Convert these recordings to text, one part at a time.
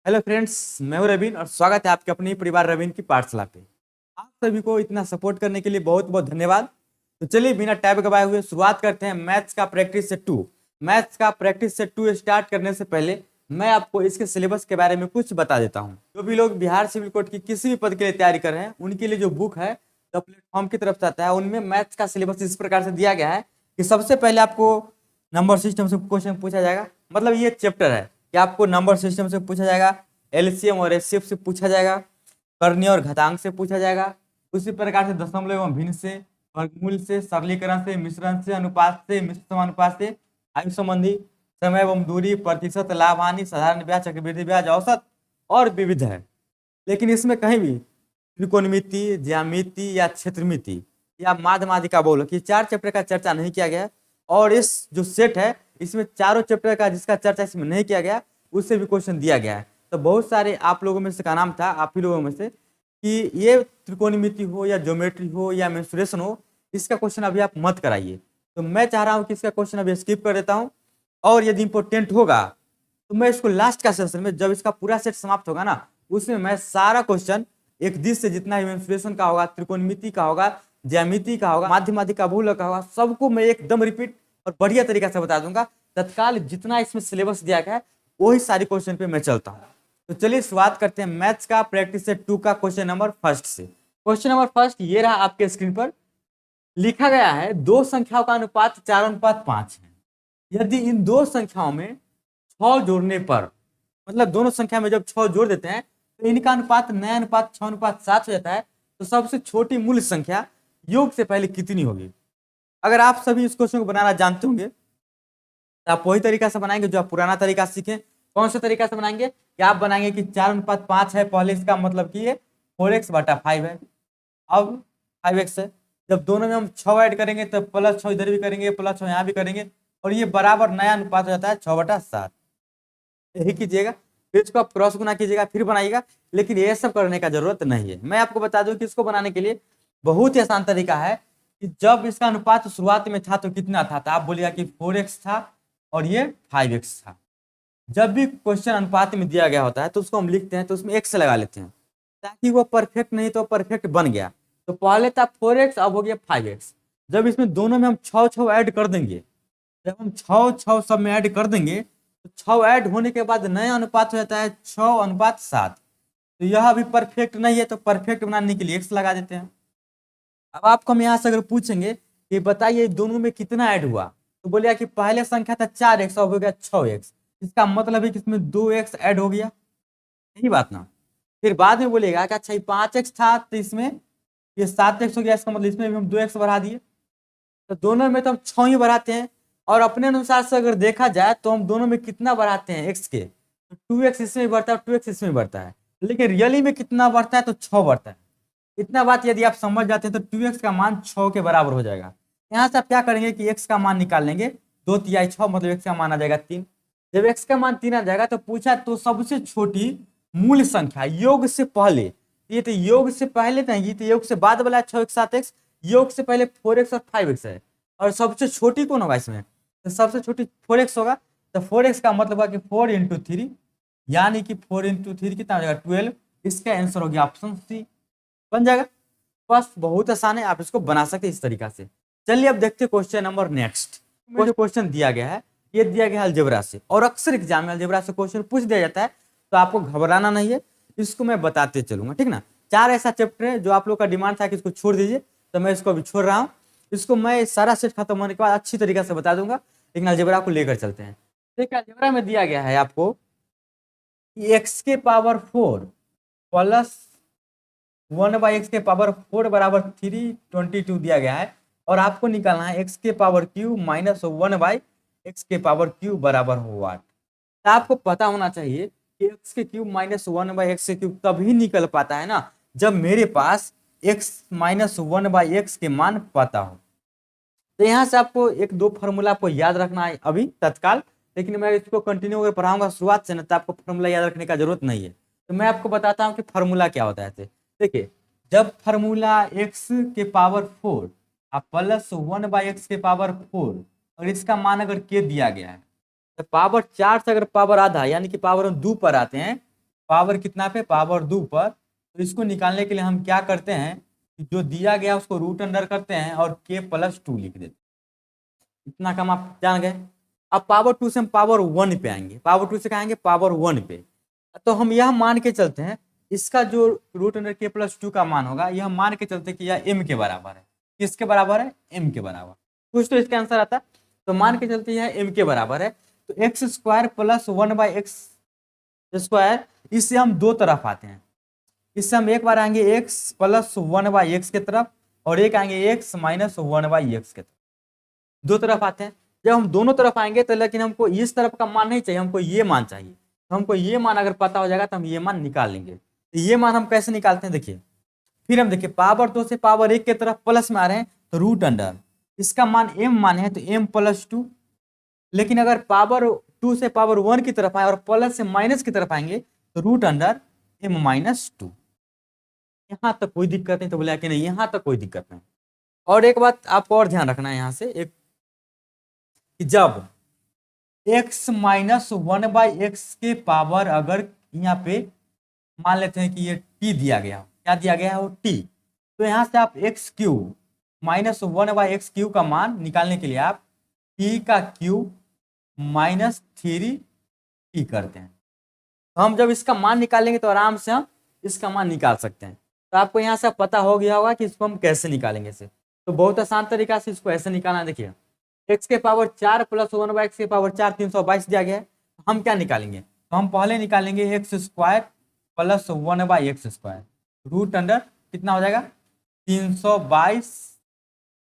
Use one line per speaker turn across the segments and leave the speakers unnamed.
Hello friends, मैं हूं रवीन और स्वागत है आपके अपनी परिवार रवीन की पाठशाला पे। आप सभी को इतना सपोर्ट करने के लिए बहुत बहुत धन्यवाद। तो चलिए बिना टाइम गवाए हुए शुरुआत करते हैं मैथ्स का प्रैक्टिस सेट 2। मैथ्स का प्रैक्टिस सेट 2 स्टार्ट करने से पहले मैं आपको इसके सिलेबस के बारे में कुछ बता देता हूँ। जो भी लोग बिहार सिविल कोर्ट की किसी भी पद के लिए तैयारी कर रहे हैं उनके लिए जो बुक है द प्लेटफॉर्म की तरफ से आता है, उनमें मैथ्स का सिलेबस इस प्रकार से दिया गया है कि सबसे पहले आपको नंबर सिस्टम से क्वेश्चन पूछा जाएगा। मतलब ये चैप्टर है कि आपको नंबर सिस्टम से पूछा जाएगा, एलसीएम और एचसीएफ से पूछा जाएगा, कर्ण और घातांक से पूछा जाएगा, उसी प्रकार से दशमलव एवं भिन्न से, वर्गमूल से, सरलीकरण से, मिश्रण से, अनुपात से, मिश्र समानुपात से, आयु संबंधी, समय एवं दूरी, प्रतिशत, लाभ हानि, साधारण ब्याज, चक्रवृद्धि ब्याज, औसत और विविध है। लेकिन इसमें कहीं भी त्रिकोणमिति, ज्यामिति या क्षेत्रमिति या माध्यमाधिका बोलो कि चार चैप्टर का चर्चा नहीं किया गया है। और इस जो सेट है इसमें चारों चैप्टर का जिसका चर्चा इसमें नहीं किया गया उससे भी क्वेश्चन दिया गया है। तो बहुत सारे आप लोगों में से का नाम था, आप ही लोगों में से, कि ये त्रिकोणमिति हो या ज्योमेट्री हो या मेंसुरेशन हो, इसका क्वेश्चन अभी आप मत कराइए। तो मैं चाह रहा हूँ कि इसका क्वेश्चन अभी स्किप कर देता हूँ, और यदि इंपॉर्टेंट होगा तो मैं इसको लास्ट का सेशन में जब इसका पूरा सेट समाप्त होगा ना, उसमें मैं सारा क्वेश्चन एक दिश से जितना मेंसुरेशन का होगा, त्रिकोणमिति का होगा, ज्यामिति का होगा, माध्यमाधिका भूल का होगा, सबको मैं एकदम रिपीट और बढ़िया तरीका से बता दूंगा। तत्काल जितना इसमें सिलेबस दिया गया है वही सारी क्वेश्चन पे मैं चलता हूँ। तो चलिए शुरुआत करते हैं मैथ्स का प्रैक्टिस सेट 2 का क्वेश्चन नंबर फर्स्ट से। क्वेश्चन नंबर फर्स्ट ये रहा आपके स्क्रीन पर। लिखा गया है दो संख्याओं का अनुपात 4:5 है। यदि इन दो संख्याओं में 6 जोड़ने पर, मतलब दोनों संख्या में जब 6 जोड़ देते हैं तो इनका अनुपात नया अनुपात 6:7 हो जाता है। तो सबसे छोटी मूल संख्या योग से पहले कितनी होगी? अगर आप सभी इस क्वेश्चन को बनाना जानते होंगे तो आप वही तरीका से बनाएंगे जो आप पुराना तरीका सीखे। कौन सा तरीका से बनाएंगे कि आप बनाएंगे कि 4:5 है, पहले इसका मतलब कि ये 4x/5 है। अब 5x है, जब दोनों में हम 6 ऐड करेंगे तो +6 इधर भी करेंगे, +6 यहाँ भी करेंगे, और ये बराबर नया अनुपात हो जाता है 6/7। यही कीजिएगा, फिर इसको आप क्रॉस गुना कीजिएगा, फिर बनाइएगा। लेकिन ये सब करने का जरूरत नहीं है। मैं आपको बता दूं कि इसको बनाने के लिए बहुत ही आसान तरीका है कि जब इसका अनुपात शुरुआत में था तो कितना था, तो आप बोलिएगा कि 4x था और ये 5x था। जब भी क्वेश्चन अनुपात में दिया गया होता है तो उसको हम लिखते हैं तो उसमें x लगा लेते हैं ताकि वो परफेक्ट नहीं तो परफेक्ट बन गया। तो पहले था 4x, अब हो गया 5x। जब इसमें दोनों में हम 6 ऐड कर देंगे, जब हम 6 सब में ऐड कर देंगे तो 6 ऐड होने के बाद नया अनुपात हो जाता है 6:7। तो यह अभी परफेक्ट नहीं है, तो परफेक्ट बनाने के लिए x लगा देते हैं। अब आपको हम यहाँ से अगर पूछेंगे कि बताइए दोनों में कितना ऐड हुआ, तो बोलिए कि पहले संख्या था 4x, अब हो गया 6x। इसका मतलब है कि इसमें 2x ऐड हो गया, यही बात ना। फिर बाद में बोलेगा कि अच्छा ये 5x था तो इसमें ये 7x हो गया, इसका मतलब इसमें भी हम 2x बढ़ा दिए। तो दोनों में तो हम 6 ही बढ़ाते हैं, और अपने अनुसार से अगर देखा जाए तो हम दोनों में कितना बढ़ाते हैं x के, तो 2x इसमें बढ़ता है और 2x इसमें बढ़ता है। लेकिन रियली में कितना बढ़ता है, तो 6 बढ़ता है। इतना बात यदि आप समझ जाते हैं तो 2x का मान 6 के बराबर हो जाएगा। यहाँ से आप क्या करेंगे कि x का मान निकाल लेंगे, 2×3 = 6, मतलब x का मान आ जाएगा 3। जब x का मान 3 आ जाएगा तो पूछा तो सबसे छोटी मूल संख्या योग से पहले, ये तो योग से पहले नहीं, तो योग से बाद वाला 6x/7x, योग से पहले 4x और 5x है, और सबसे छोटी कौन होगा इसमें, तो सबसे छोटी 4x होगा। तो 4x का मतलब होगा कि 4×3, यानी कि 4×3 कितना हो जाएगा 12। इसका आंसर हो गया ऑप्शन सी, बन जाएगा। बस बहुत आसान है, आप इसको बना सकते हैं इस तरीका से। चलिए अब देखते हैं क्वेश्चन नंबर नेक्स्ट। जो क्वेश्चन दिया गया है ये दिया गया है अलजेब्रा से, और अक्सर एग्जाम में अलजेब्रा से क्वेश्चन पूछ दिया जाता है, तो आपको घबराना नहीं है, इसको मैं बताते चलूंगा, ठीक ना। 4 ऐसा चैप्टर है जो आप लोग का डिमांड था कि इसको छोड़ दीजिए, तो मैं इसको अभी छोड़ रहा हूँ। इसको मैं सारा सेट खत्म होने के बाद अच्छी तरीके से बता दूंगा, लेकिन अलजेब्रा को लेकर चलते हैं। देखिए अलजेब्रा में दिया गया है आपको कि x⁴ प्लस 1/x⁴ बराबर 322 दिया गया है, और आपको निकालना है x⁻³ माइनस 1/x⁻³ बराबर व्हाट। तो आपको पता होना चाहिए कि x³ माइनस 1/x³ तभी निकल पाता है ना जब मेरे पास x माइनस 1/x के मान पता हो। तो यहाँ से आपको एक दो फॉर्मूला आपको याद रखना है अभी तत्काल, लेकिन मैं इसको कंटिन्यू अगर पढ़ाऊंगा शुरुआत से ना तो आपको फॉर्मूला याद रखने का जरूरत नहीं है। तो मैं आपको बताता हूँ कि फॉर्मूला क्या होता है। देखिए जब फॉर्मूला x⁴ आप प्लस 1/x⁴, और इसका मान अगर k दिया गया है, तो पावर 4 से अगर पावर आधा यानी कि पावर हम 2 पर आते हैं पावर कितना पे, पावर 2 पर। तो इसको निकालने के लिए हम क्या करते हैं कि जो दिया गया उसको रूट अंडर करते हैं और k+2 लिख देते हैं। इतना कम आप जान गए। अब पावर 2 से हम पावर 1 पे आएंगे, पावर 2 से कहेंगे पावर 1 पे। तो हम यह मान के चलते हैं इसका जो रूट अंडर k+2 का मान होगा, यह मान के चलते कि यह m के बराबर है। किसके बराबर है? m के बराबर। कुछ तो इसका आंसर आता है। तो मान के चलते यह m के बराबर है। तो x² + 1/x², इससे हम दो तरफ आते हैं। इससे हम एक बार आएंगे x + 1/x के तरफ और एक आएंगे x - 1/x के तरफ। दो तरफ आते हैं। जब हम दोनों तरफ आएंगे तो लेकिन हमको इस तरफ का मान नहीं चाहिए, हमको ये मान चाहिए। तो हमको ये मान अगर पता हो जाएगा तो हम ये मान निकाल लेंगे। तो ये मान हम कैसे निकालते हैं देखिए। फिर हम देखिए पावर 2 से पावर 1 के तरफ प्लस में आ रहे हैं तो रूट अंडर, इसका मान m मान है तो m+2। लेकिन अगर पावर 2 से पावर 1 की तरफ आए और प्लस से माइनस की तरफ आएंगे तो रूट अंडर m-2। यहाँ तक कोई दिक्कत नहीं? तो बोला कि नहीं, यहाँ तक कोई दिक्कत नहीं। और एक बात आपको और ध्यान रखना है यहाँ से, एक कि जब x - 1/x के पावर अगर यहाँ पे मान लेते हैं कि ये t दिया गया, क्या दिया गया है? वो t। तो यहाँ से आप x³ - 1/x³ का मान निकालने के लिए आप t का क्यूब -3t करते हैं। तो हम जब इसका मान निकालेंगे तो आराम से हम इसका मान निकाल सकते हैं। तो आपको यहाँ से पता हो गया होगा कि इसको हम कैसे निकालेंगे इसे। तो बहुत आसान तरीका से इसको ऐसे निकालना। देखिए x के पावर 4 + 1/x के पावर 4 322 दिया गया है। हम क्या निकालेंगे? तो हम पहले निकालेंगे x² + 1/x²। रूट अंडर कितना हो जाएगा? 322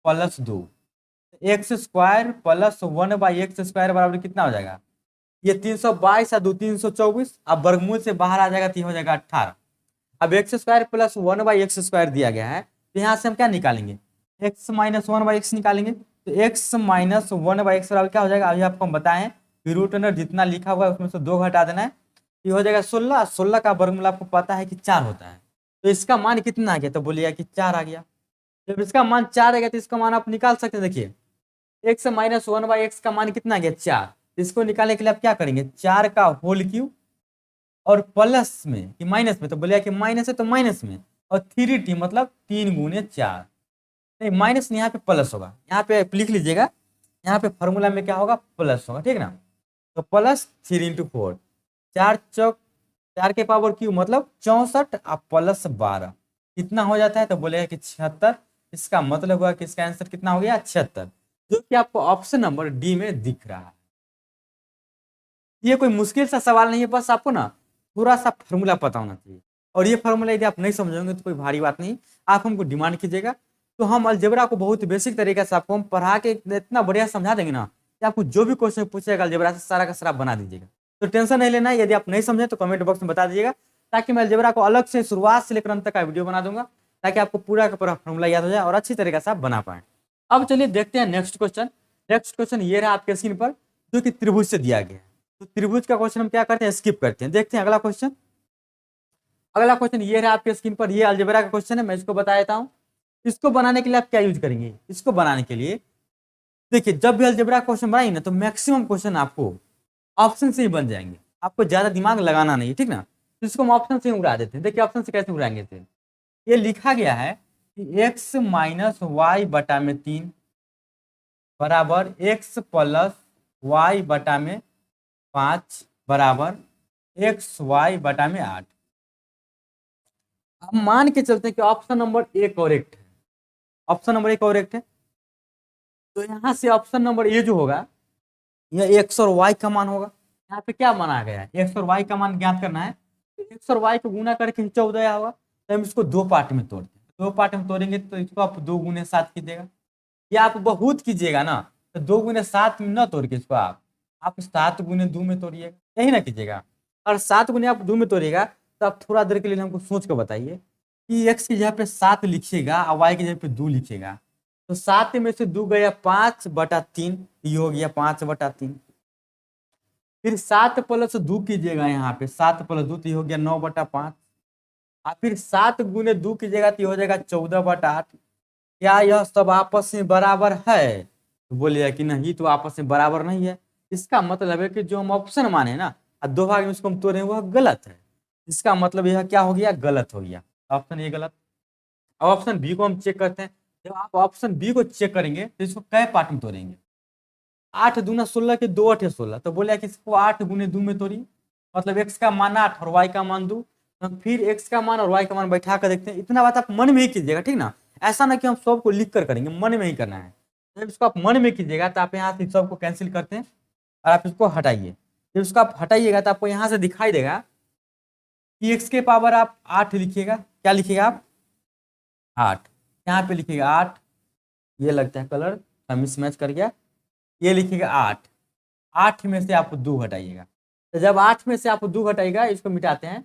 + 2। x² + 1/x² बराबर कितना हो जाएगा? ये 322 और 2 324। अब वर्गमूल से बाहर आ जाएगा तो ये हो जाएगा 18। अब x² + 1/x² दिया गया है तो यहाँ से हम क्या निकालेंगे? x - 1/x निकालेंगे। तो x - 1/x बराबर क्या हो जाएगा? अभी आपको हम बताएं कि रूट अंडर जितना लिखा हुआ है उसमें से 2 घटा देना है, ये हो जाएगा 16। 16 का वर्गमूल आपको पता है कि 4 होता है। तो इसका मान कितना आ गया? तो बोलिएगा कि 4 आ गया। जब इसका मान 4 आ गया तो इसका मान आप निकाल सकते हैं। देखिए x - 1/x का मान कितना आ गया? 4। इसको निकालने के लिए आप क्या करेंगे? 4 का होल क्यूब और प्लस में कि माइनस में? तो बोलिएगा कि माइनस है तो माइनस में, और 3t मतलब 3 × 4। नहीं माइनस नहीं, यहाँ पे प्लस होगा। यहाँ पे लिख लीजिएगा, यहाँ पे फॉर्मूला में क्या होगा? प्लस होगा, ठीक ना। तो +3 × 4, 4 चौक 4 के पावर क्यूब मतलब 64 और +12 कितना हो जाता है? तो बोलेगा कि 76। इसका मतलब हुआ कि इसका आंसर कितना हो गया? 76, जो कि आपको ऑप्शन नंबर डी में दिख रहा है। ये कोई मुश्किल सा सवाल नहीं है, बस आपको ना थोड़ा सा फॉर्मूला पता होना चाहिए। और ये फॉर्मूला यदि आप नहीं समझोगे तो कोई भारी बात नहीं, आप हमको डिमांड कीजिएगा तो हम अलजेब्रा को बहुत बेसिक तरीके से आपको हम पढ़ा के इतना बढ़िया समझा देंगे ना कि आपको जो भी क्वेश्चन पूछेगा अलजेब्रा से सारा का सारा बना दीजिएगा। तो टेंशन नहीं लेना है। यदि आप नहीं समझे तो कमेंट बॉक्स में बता दीजिएगा, ताकि मैं अलजेब्रा को अलग से शुरुआत से लेकर अंत तक का वीडियो बना दूंगा, ताकि आपको पूरा का पूरा फॉर्मूला याद हो जाए और अच्छी तरीके से आप बना पाए। अब चलिए देखते हैं नेक्स्ट क्वेश्चन। नेक्स्ट क्वेश्चन ये रहा आपके स्क्रीन पर, जो कि त्रिभुज से दिया गया है। तो त्रिभुज का क्वेश्चन हम क्या करते हैं? स्किप करते हैं। देखते हैं अगला क्वेश्चन। अगला क्वेश्चन ये रहा आपके स्क्रीन पर, ये अलजेब्रा का क्वेश्चन है। मैं इसको बता देता हूँ। इसको बनाने के लिए आप क्या यूज करेंगे? इसको बनाने के लिए देखिए, जब भी अलजेब्रा क्वेश्चन बनाएंगे ना तो मैक्सिमम क्वेश्चन आपको ऑप्शन से ही बन जाएंगे, आपको ज्यादा दिमाग लगाना नहीं है, ठीक ना। तो इसको हम ऑप्शन से उड़ा देते हैं। देखिए ऑप्शन से कैसे उड़ाएंगे थे। ये लिखा गया है कि x - y/3 बराबर x + y/5 बराबर xy/8। अब मान के चलते हैं कि ऑप्शन नंबर ए करेक्ट है। ऑप्शन नंबर ए करेक्ट है। तो यहाँ से ऑप्शन नंबर ए जो होगा यह एक्स और वाई का मान होगा। यहाँ पे क्या माना गया है? एक्स और वाई का मान ज्ञात करना है। एक्स और वाई को गुना करके 14 होगा। तो हम इसको दो पार्ट में तोड़ते हैं। दो पार्ट में तोड़ेंगे तो इसको आप 2 × 7 कीजिएगा। या आप बहुत कीजिएगा ना तो 2 × 7 में न तोड़ के इसको आप 7 × 2 में तोड़िएगा, यही ना कीजिएगा। और 7 × आप 2 में तोड़िएगा तो आप थोड़ा देर के लिए हमको सोच कर बताइए कि एक्स की जगह पे 7 लिखिएगा और वाई की जगह पे 2 लिखिएगा। तो 7 में से 2 गया 5/3, ये हो गया 5/3। फिर 7 + 2 कीजिएगा, यहाँ पे 7 + 2 तो ये हो गया 9/5। और फिर 7 × 2 कीजिएगा तो ये हो जाएगा 14/8। क्या यह सब आपस में बराबर है? तो बोलिएगा कि नहीं, तो आपस में बराबर नहीं है। इसका मतलब है कि जो हम ऑप्शन माने ना और 2 भाग में इसको हम तोड़े वह गलत है। इसका मतलब यह क्या हो गया, गलत हो गया, ऑप्शन ए गलत। अब ऑप्शन बी को हम चेक करते हैं। जब आप ऑप्शन बी को चेक करेंगे तो इसको कै पार्ट में तोड़ेंगे, 8 दूना 16 के 2 8 16, तो बोले कि इसको 8 गुने 2 में तोड़िए, मतलब x का मान 8 और y का मान 2। तो फिर x का मान और y का मान बैठा कर देखते हैं। इतना बात आप मन में ही कीजिएगा, ठीक ना, ऐसा ना कि हम सबको लिख कर करेंगे, मन में ही करना है। जब इसको आप मन में कीजिएगा तो आप यहाँ से सबको कैंसिल करते हैं और आप इसको हटाइए। जब इसको आप हटाइएगा तो आपको यहाँ से दिखाई देगा कि x के पावर आप 8 लिखिएगा, क्या लिखिएगा आप 8, यहाँ पे लिखिएगा 8, ये लगता है कलर मिसमैच कर गया, ये लिखिएगा 8, 8 में से आप 2 घटाइएगा। तो जब 8 में से आप 2 घटाइएगा, इसको मिटाते हैं,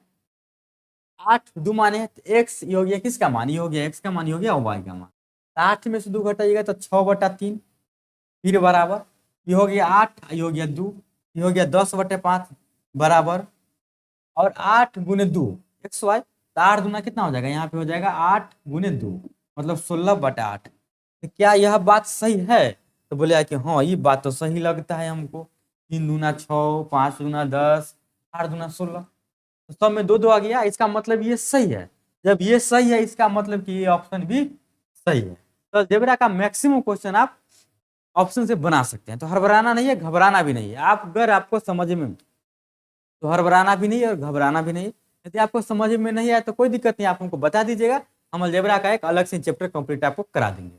8 2 माने तो x ये हो गया किसका मान, ये हो गया x का मान, ये हो गया y का मान। 8 में से 2 घटाइएगा तो 6/3, फिर बराबर, ये हो गया 8, ये हो गया 2, ये हो गया 10/5 बराबर, और 8 गुने 2 xy, तो 8 दूना कितना हो जाएगा, यहाँ पे हो जाएगा 8 गुने 2 मतलब 16/8। तो क्या यह बात सही है? तो बोले कि हाँ ये बात तो सही लगता है हमको, 3 दूना 6, 5 दूना 10, 8 दूना 16, तो सब में 2 2 आ गया, इसका मतलब ये सही है। जब ये सही है इसका मतलब कि ये ऑप्शन भी सही है। तो अलजेब्रा का मैक्सिमम क्वेश्चन आप ऑप्शन से बना सकते हैं। तो हड़बड़ाना नहीं है, घबराना भी नहीं है। आप अगर आपको समझ में तो हड़बड़ाना भी नहीं है और घबराना भी नहीं है। यदि आपको समझ में नहीं आया तो कोई दिक्कत नहीं, आप हमको बता दीजिएगा, हम अलजेब्रा का एक अलग से चैप्टर कंप्लीट आपको करा देंगे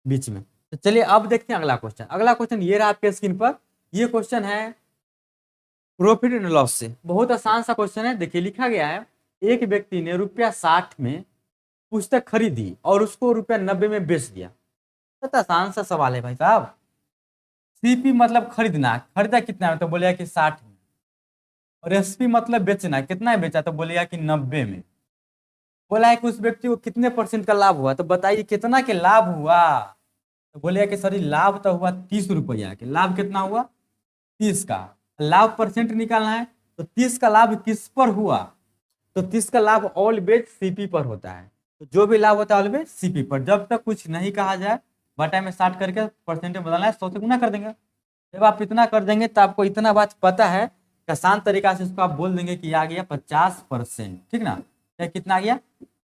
बीच में। तो चलिए अब देखते हैं अगला क्वेश्चन। अगला क्वेश्चन ये रहा आपके स्क्रीन पर। ये क्वेश्चन है प्रॉफिट एंड लॉस से, बहुत आसान सा क्वेश्चन है। देखिए लिखा गया है, एक व्यक्ति ने ₹60 में पुस्तक खरीदी और उसको ₹90 में बेच दिया। बहुत आसान सा सवाल है भाई साहब। सीपी मतलब खरीदना, खरीदा कितना में, तो बोलेगा कि 60 में, और एसपी मतलब बेचना, कितना है बेचा, तो बोलेगा कि 90 में। बोला है कि उस व्यक्ति को कितने % का लाभ हुआ, तो बताइए कितना के लाभ हुआ, तो बोलेगा कि सॉरी लाभ तो हुआ 30 रुपया के। लाभ कितना हुआ, 30 का। लाभ परसेंट निकालना है, तो 30 का लाभ किस पर हुआ, तो 30 का लाभ ऑलवेज सीपी पर होता है। तो जो भी लाभ होता है ऑलवेज सीपी पर। जब तक कुछ नहीं कहा जाए, बटा में 60 करके परसेंट में बदलना है, 100 से गुना कर देंगे। जब आप इतना कर देंगे तो आपको इतना बात पता है, आसान तरीका से इसको आप बोल देंगे कि आ गया 50%, ठीक ना। तो कितना आ गया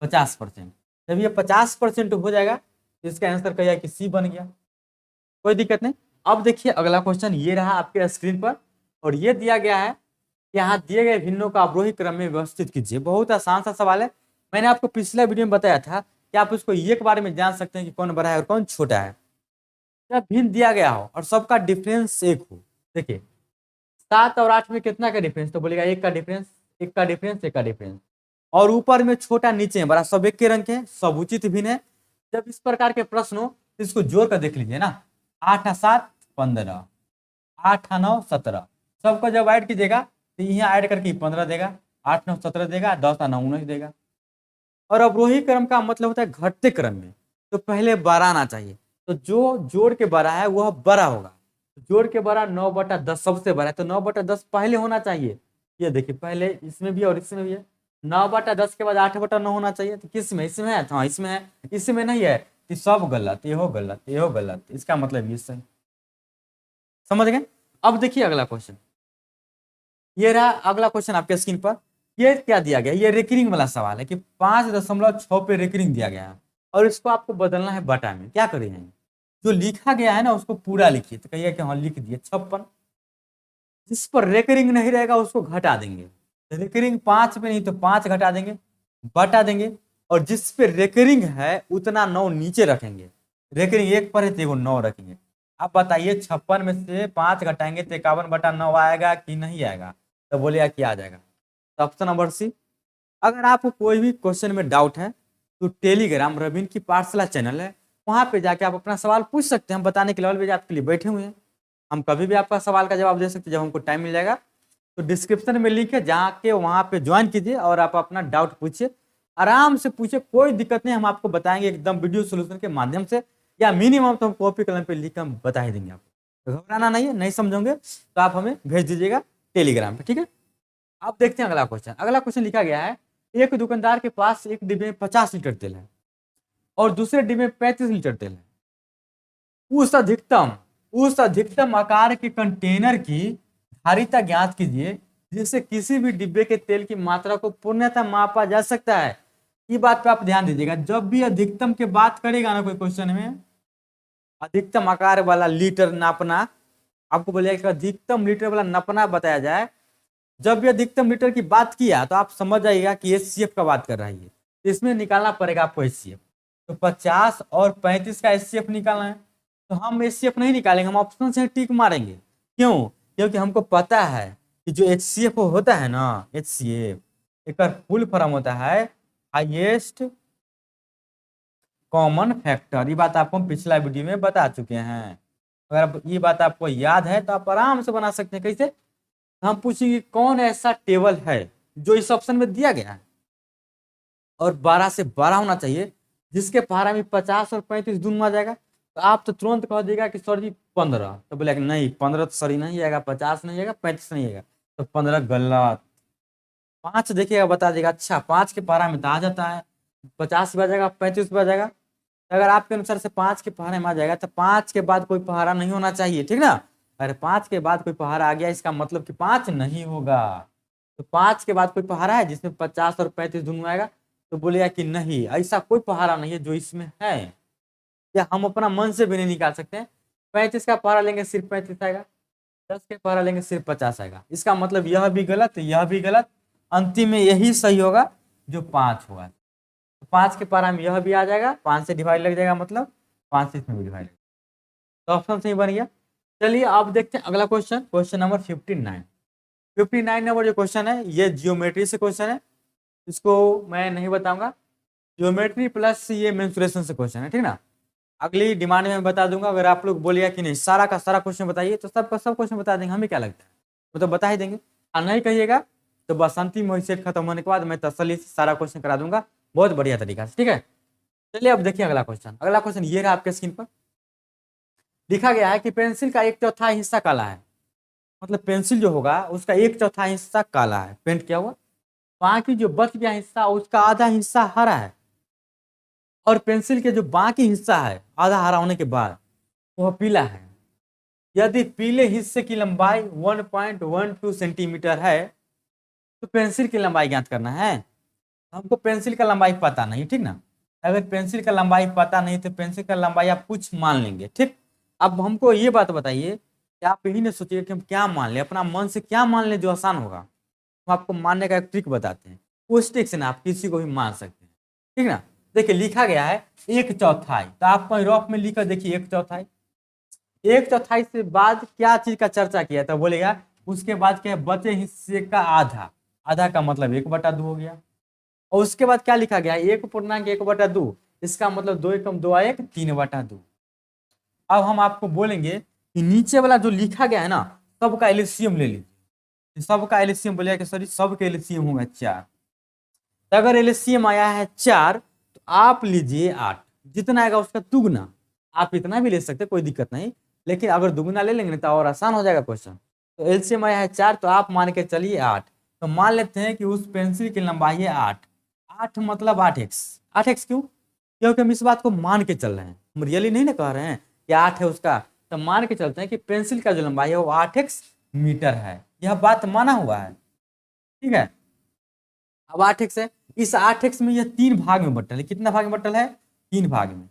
50%। जब ये 50% हो जाएगा तो इसका आंसर कहिए कि सी बन गया, कोई दिक्कत नहीं। अब देखिए अगला क्वेश्चन ये रहा आपके स्क्रीन पर, और ये दिया गया है, यहाँ दिए गए भिन्नों का अवरोही क्रम में व्यवस्थित कीजिए। बहुत आसान सा सवाल है। मैंने आपको पिछले वीडियो में बताया था कि आप इसको एक बार में जान सकते हैं कि कौन बड़ा है और कौन छोटा है। जब भिन्न दिया गया हो और सबका डिफरेंस एक हो, देखिए 7 और 8 में कितना का डिफरेंस, तो बोलेगा 1 का डिफरेंस, 1 का डिफरेंस, 1 का डिफरेंस, और ऊपर में छोटा नीचे बड़ा, सब एक के रंग के, सब उचित भिन्न है। जब इस प्रकार के प्रश्न हो तो इसको जोड़ कर देख लीजिए ना, 8 और 7 15, 8 और 9 17, सबको जब ऐड कीजिएगा तो यहाँ ऐड करके 15 देगा, 8 9 17 देगा, 10 और 9 19 देगा। और अवरोही क्रम का मतलब होता है घटते क्रम में, तो पहले बड़ा आना चाहिए, तो जो जोड़ के बड़ा है वह बड़ा होगा। जोड़ के बड़ा 9/10 सबसे बड़ा है, तो 9/10 पहले होना चाहिए। ये देखिए पहले इसमें भी और इसमें भी है। 9/10 के बाद 8/9 होना चाहिए, तो किस में, इसमें है, हाँ इसमें है, इसमें नहीं है, तो सब गलत, ये हो गलत, ये हो गलत, इसका मतलब ये सही। समझ गए। अब देखिए अगला क्वेश्चन, ये रहा अगला क्वेश्चन आपके स्क्रीन पर। ये क्या दिया गया, ये रेकरिंग वाला सवाल है कि 5.6 पे रेकरिंग दिया गया है और इसको आपको बदलना है बटा में। क्या करेंगे, जो लिखा गया है ना उसको पूरा लिखिए, तो कहिए कि हाँ लिख दिए 56। जिस पर रेकरिंग नहीं रहेगा उसको घटा देंगे, रेकरिंग 5 पे नहीं तो 5 घटा देंगे, बटा देंगे, और जिस पे रेकरिंग है उतना 9 नीचे रखेंगे। रेकरिंग 1 पर है तो 9 रखेंगे। आप बताइए 56 में से 5 घटाएंगे तो 51/9 आएगा कि नहीं आएगा, तो बोलिए कि आ जाएगा। तो ऑप्शन नंबर सी। अगर आपको कोई भी क्वेश्चन में डाउट है तो टेलीग्राम रवीन की पाठशाला चैनल है, वहां पे जाके आप अपना सवाल पूछ सकते हैं। हम बताने के लिए आपके लिए बैठे हुए हैं, हम कभी भी आपका सवाल का जवाब दे सकते हैं जब हमको टाइम मिल जाएगा। तो डिस्क्रिप्शन में लिंक है, जाके वहां पे ज्वाइन कीजिए और आप अपना डाउट पूछिए, आराम से पूछिए, कोई दिक्कत नहीं, हम आपको बताएंगे एकदम वीडियो सोल्यूशन के माध्यम से, या मिनिमम तो हम कॉपी कलम पे लिख कर हम बता ही देंगे आपको। घबराना नहीं है, नहीं समझोगे तो आप हमें भेज दीजिएगा टेलीग्राम पे, ठीक है। अब देखते हैं अगला क्वेश्चन। अगला क्वेश्चन लिखा गया है, एक दुकानदार के पास एक डिब्बे में 50 लीटर तेल है और दूसरे डिब्बे में 35 लीटर तेल है। उस अधिकतम आकार के कंटेनर की धारिता ज्ञात कीजिए जिससे किसी भी डिब्बे के तेल की मात्रा को पूर्णतः मापा जा सकता है। ये बात पे आप ध्यान दीजिएगा, जब भी अधिकतम की बात करेगा ना कोई क्वेश्चन में, अधिकतम आकार वाला लीटर नापना, आपको बोलेगा कि अधिकतम लीटर वाला नापना बताया जाए, जब भी अधिकतम लीटर की बात किया तो आप समझ जाइएगा कि एचसीएफ का बात कर रहा है ये। तो इसमें निकालना पड़ेगा आपको एचसीएफ। तो 50 और 35 का एचसीएफ निकालना है, तो हम एचसीएफ नहीं निकालेंगे, हम ऑप्शन से टिक मारेंगे। क्यों? क्योंकि हमको पता है कि जो एचसीएफ होता है ना, एचसीएफ एक फुल फॉर्म होता है हाईएस्ट कॉमन फैक्टर। ये बात आपको हम पिछला वीडियो में बता चुके हैं। अगर ये बात आपको याद है तो आप आराम से बना सकते हैं। कैसे? हम पूछेंगे कौन ऐसा टेबल है जो इस ऑप्शन में दिया गया है और 12 से 12 होना चाहिए, जिसके पहाड़ा में 50 और 35 दोनों आ जाएगा, तो आप तो तुरंत कह देगा कि सर जी 15। तो बोले कि नहीं 15 तो सर नहीं आएगा, 50 नहीं आएगा, 35 नहीं आएगा, तो 15 गलत। 5 देखिएगा बता देगा, अच्छा 5 के पहाड़ा में तो आ जाता है, 50 भी आ जाएगा, 35 भी आ जाएगा। अगर आपके अनुसार से 5 के पहाड़े में आ जाएगा तो 5 के बाद कोई पहाड़ा नहीं होना चाहिए, ठीक ना। अगर 5 के बाद कोई पहाड़ा आ गया इसका मतलब कि 5 नहीं होगा। तो 5 के बाद कोई पहाड़ा है जिसमें 50 और 35 दोनों आएगा, तो बोलेगा कि नहीं ऐसा कोई पहाड़ा नहीं है जो इसमें है, या हम अपना मन से भी नहीं निकाल सकते हैं। 35 का पहाड़ा लेंगे सिर्फ 35 आएगा, 10 के पहाड़ा लेंगे सिर्फ 50 आएगा। इसका मतलब यह भी गलत, यह भी गलत, अंतिम में यही सही होगा जो 5 होगा। तो 5 के पहाड़ा में यह भी आ जाएगा, 5 से डिवाइड लग जाएगा, मतलब 5 से इसमें भी डिवाइड। तो ऑप्शन सही बन गया। चलिए अब देखते हैं अगला क्वेश्चन, क्वेश्चन नंबर 59। 59 नंबर जो क्वेश्चन है ये जियोमेट्री से क्वेश्चन है, इसको मैं नहीं बताऊंगा। जियोमेट्री प्लस ये मेंसुरेशन से क्वेश्चन है, ठीक ना। अगली डिमांड में बता दूंगा। अगर आप लोग बोलिएगा कि नहीं सारा का सारा क्वेश्चन बताइए, तो सबका सब क्वेश्चन बता देंगे, हमें क्या लगता है वो तो बता ही देंगे। और नहीं कहिएगा तो बस अंतिम वही सेट खत्म होने के बाद मैं तसल्ली से सारा क्वेश्चन करा दूंगा बहुत बढ़िया तरीका से, ठीक है। चलिए अब देखिए अगला क्वेश्चन। अगला क्वेश्चन ये रहा आपके स्क्रीन पर, लिखा गया है कि पेंसिल का 1/4 हिस्सा काला है। मतलब पेंसिल जो होगा उसका 1/4 हिस्सा काला है, पेंट किया हुआ, बाकी जो बच गया हिस्सा उसका आधा हिस्सा हरा है, और पेंसिल के जो बाकी हिस्सा है आधा हरा होने के बाद वह पीला है। यदि पीले हिस्से की लंबाई 1.12 सेंटीमीटर है तो पेंसिल की लंबाई ज्ञात करना है। हमको पेंसिल का लंबाई पता नहीं, ठीक ना। अगर पेंसिल का लंबाई पता नहीं तो पेंसिल का लंबाई आप कुछ मान लेंगे, ठीक। अब हमको ये बात बताइए कि आप यही नहीं सोचिए कि हम क्या मान लें, अपना मन से क्या मान लें जो आसान होगा। हम आपको मानने का एक ट्रिक बताते हैं, उस ट्रिक से ना आप किसी को भी मान सकते हैं, ठीक ना। देखिए लिखा गया है 1/4, तो आप कहीं रफ में लिखकर देखिए 1/4। 1/4 से बाद क्या चीज का चर्चा किया था, बोलेगा उसके बाद क्या है, बचे हिस्से का आधा। आधा का मतलब 1/2 हो गया। और उसके बाद क्या लिखा गया, 1.1/2, इसका मतलब 2 एकम 2 1 3/2। अब हम आपको बोलेंगे कि नीचे वाला जो लिखा गया है ना सबका एलसीएम ले लीजिए। सबका एलसीएम बोलेगा कि सॉरी सबका एलसीएम होगा 4। तो अगर एलसीएम आया है 4 तो आप लीजिए 8, जितना आएगा उसका दुगना। आप इतना भी ले सकते कोई दिक्कत नहीं, लेकिन अगर दुगना ले लेंगे तो और आसान हो जाएगा क्वेश्चन। तो एलसीएम आया है 4 तो आप मान के चलिए 8। तो मान लेते हैं कि उस पेंसिल की लंबाई है 8। 8 मतलब 8x। 8x क्यों? क्योंकि हम इस बात को मान के चल रहे हैं, हम रियली नहीं ना कह रहे हैं कि 8 है उसका। तो मान के चलते हैं कि पेंसिल का जो लंबाई है वो 8x मीटर है। यह बात माना हुआ है, ठीक है। अब 8x है, इस 8x में यह 3 भाग में बटल है। कितना भाग में बटल है? 3 भाग में।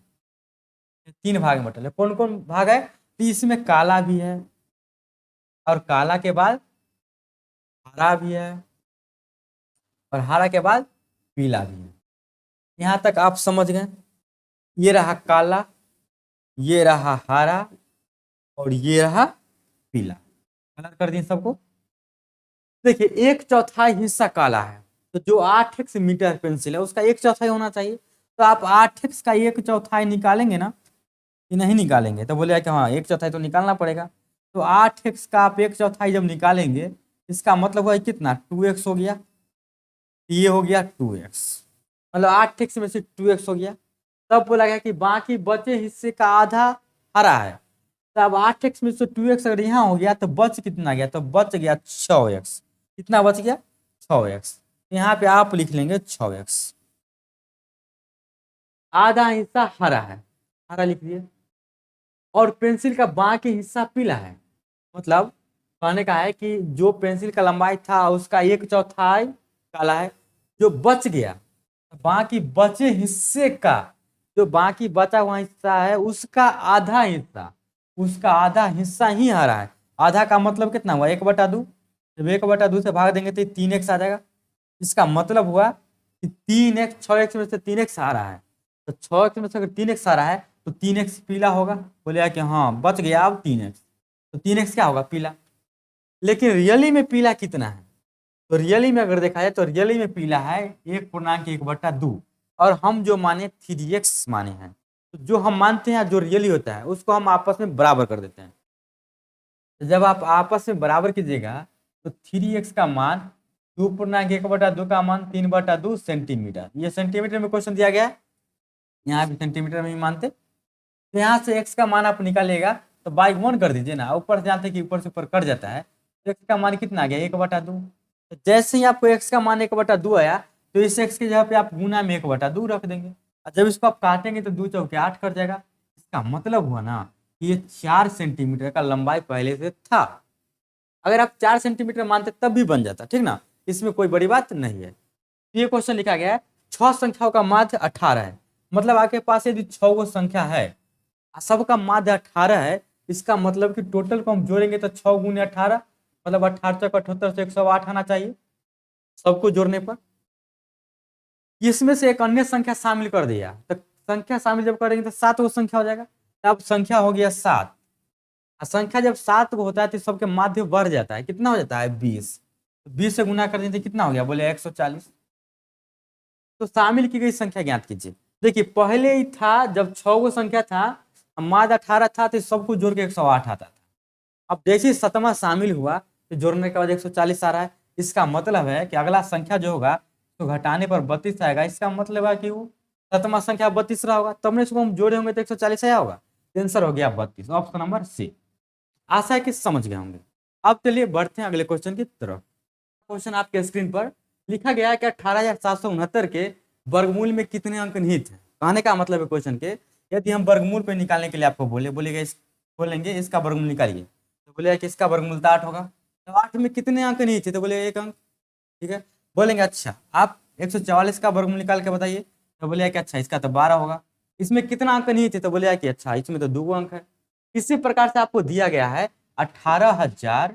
3 भाग में बटल है। कौन कौन भाग है? तो इसमें काला भी है, और काला के बाद हरा भी है, और हरा के बाद पीला भी है। यहां तक आप समझ गए। ये रहा काला, ये रहा हरा, और ये रहा पीला। कलर कर दिए सबको। देखिए 1/4 हिस्सा काला है, तो जो 8x मीटर पेंसिल है उसका 1/4 होना चाहिए। तो आप 8x का 1/4 निकालेंगे ना कि नहीं निकालेंगे? तो बोले कि हाँ 1/4 तो निकालना पड़ेगा। तो 8x का आप 1/4 जब निकालेंगे इसका मतलब हुआ कितना, 2x हो गया। ये हो गया 2x, मतलब 8x में से 2x हो गया। तब बोला गया कि बाकी बचे हिस्से का आधा हरा है। तो अब 8x में से 2x अगर यहाँ हो गया तो बच कितना गया, तो बच गया 6x। कितना बच गया? 6x। यहाँ पे आप लिख लेंगे 6x। आधा हिस्सा हरा है, हरा लिख दिए, और पेंसिल का बाकी हिस्सा पीला है। मतलब कहने का है कि जो पेंसिल का लंबाई था उसका 1/4 काला है, जो बच गया बाकी बचे हिस्से का, जो बाकी बचा हुआ हिस्सा है उसका आधा हिस्सा ही हरा है। आधा का मतलब कितना हुआ? 1/2। जब 1/2 से भाग देंगे तो 3x आ जाएगा। इसका मतलब हुआ कि 3x, 6x में से 3x आ रहा है, तो 6x में से अगर 3x आ रहा है तो 3x पीला होगा। बोले कि हाँ बच गया अब 3x, तो 3x क्या होगा? पीला। लेकिन रियली में पीला कितना है? तो रियली में अगर देखा जाए तो रियली में पीला है 1/1/2, और हम जो माने 3x माने हैं, तो जो हम मानते हैं जो रियली होता है उसको हम आपस में बराबर कर देते हैं। तो जब आप आपस में बराबर कीजिएगा तो 3x का मान 2/1/2 का मान 3/2 सेंटीमीटर, ये सेंटीमीटर में क्वेश्चन दिया गया है, यहाँ भी सेंटीमीटर में ही मानते। तो यहाँ से x का मान आप निकालिएगा तो बाई 1 कर दीजिए ना, ऊपर से जानते हैं कि ऊपर से ऊपर कट जाता है, तो x का मान कितना आ गया? 1/2। तो जैसे ही आपको x का मान 1/2 आया तो इस x की जगह पे आप गुना में 1/2 रख देंगे, और जब इसको आप काटेंगे तो 2 चौके 8 कट जाएगा। इसका मतलब हुआ ना कि ये 4 सेंटीमीटर का लंबाई पहले से था। अगर आप 4 सेंटीमीटर मानते तब भी बन जाता, ठीक ना, इसमें कोई बड़ी बात नहीं है। ये क्वेश्चन लिखा गया है 6 संख्याओं का माध्य 18 है, मतलब आपके पास यदि 6 गो संख्या है, सबका माध्य 18 है, इसका मतलब कि टोटल को हम जोड़ेंगे तो 6 × 18, मतलब 18 × 78 से 108 आना चाहिए सबको जोड़ने पर। इसमें से एक अन्य संख्या शामिल कर दिया, तो संख्या शामिल जब करेंगे तो 7 गो संख्या हो जाएगा। अब संख्या हो गया 7, और संख्या जब 7 को होता है तो सबके माध्य बढ़ जाता है, कितना हो जाता है? 20। 20 से गुना कर देते कितना हो गया? बोले 140। तो शामिल की गई संख्या ज्ञात कीजिए। देखिए पहले ही था, जब 6 गो संख्या था, माध्य 18 था, तो सबको जोड़ के 108 आता था। अब जैसे ही 7वां शामिल हुआ तो जोड़ने के बाद 140 आ रहा है। इसका मतलब है कि अगला संख्या जो होगा तो घटाने पर 32 आएगा। इसका मतलब है कि वो 7वां संख्या 32 रहा होगा, तब इसको हम जोड़े होंगे तो 140 आया होगा। आंसर हो गया 32, ऑप्शन नंबर सी। आशा है कि समझ गए होंगे। अब चलिए बढ़ते हैं अगले क्वेश्चन की तरफ। क्वेश्चन आपके स्क्रीन पर लिखा गया है कि 18,769 के वर्गमूल में कितने अंक निहित हैं। कहने का मतलब है क्वेश्चन के, यदि हम वर्गमूल पे निकालने के लिए आपको बोलेगा बोलेंगे इसका वर्गमूल निकालिए, तो बोलेगा कि इसका वर्गमूल तो 8 होगा, तो 8 में कितने अंक निहित है? तो बोले 1 अंक। ठीक है, बोलेंगे अच्छा आप 144 का वर्गमूल निकाल के बताइए, तो बोलेगा कि अच्छा इसका तो 12 होगा। इसमें कितना अंक निहित है? तो बोलेगा कि अच्छा इसमें तो 2 अंक है। इसी प्रकार से आपको दिया गया है 18,000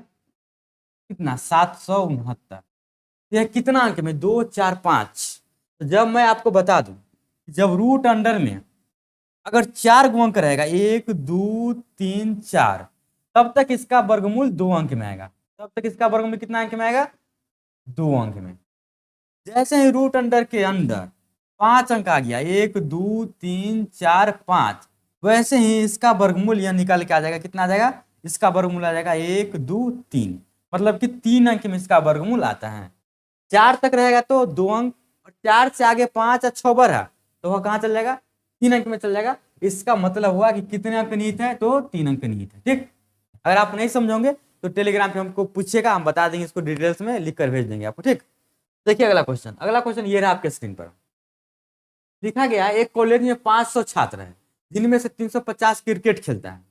कितना 769, यह कितना अंक में? 2 4 5। तो जब मैं आपको बता दूं, जब रूट अंडर में अगर 4 गो अंक रहेगा, 1 2 3 4, तब तक इसका वर्गमूल 2 अंक में आएगा। तब तक इसका वर्गमूल कितना अंक में आएगा? 2 अंक में। जैसे ही रूट अंडर के अंदर 5 अंक आ गया, 1 2 3 4 5, वैसे ही इसका वर्गमूल यह निकाल के आ जाएगा। कितना आ जाएगा? इसका वर्गमूल आ जाएगा 1 2 3, मतलब कि 3 अंक में इसका वर्गमूल आता है। 4 तक रहेगा तो 2 अंक, और 4 से आगे 5 और 6 बढ़ा तो वह कहाँ चल जाएगा? 3 अंक में चल जाएगा। इसका मतलब हुआ कि कितने अंक निहित है? तो 3 अंक निहित है। ठीक, अगर आप नहीं समझोगे तो टेलीग्राम पे हमको पूछेगा, हम बता देंगे, इसको डिटेल्स में लिख कर भेज देंगे आपको। ठीक, देखिए अगला क्वेश्चन। अगला क्वेश्चन ये रहा आपके स्क्रीन पर, लिखा गया एक कॉलेज में 500 छात्र हैं, जिनमें से 350 क्रिकेट खेलता है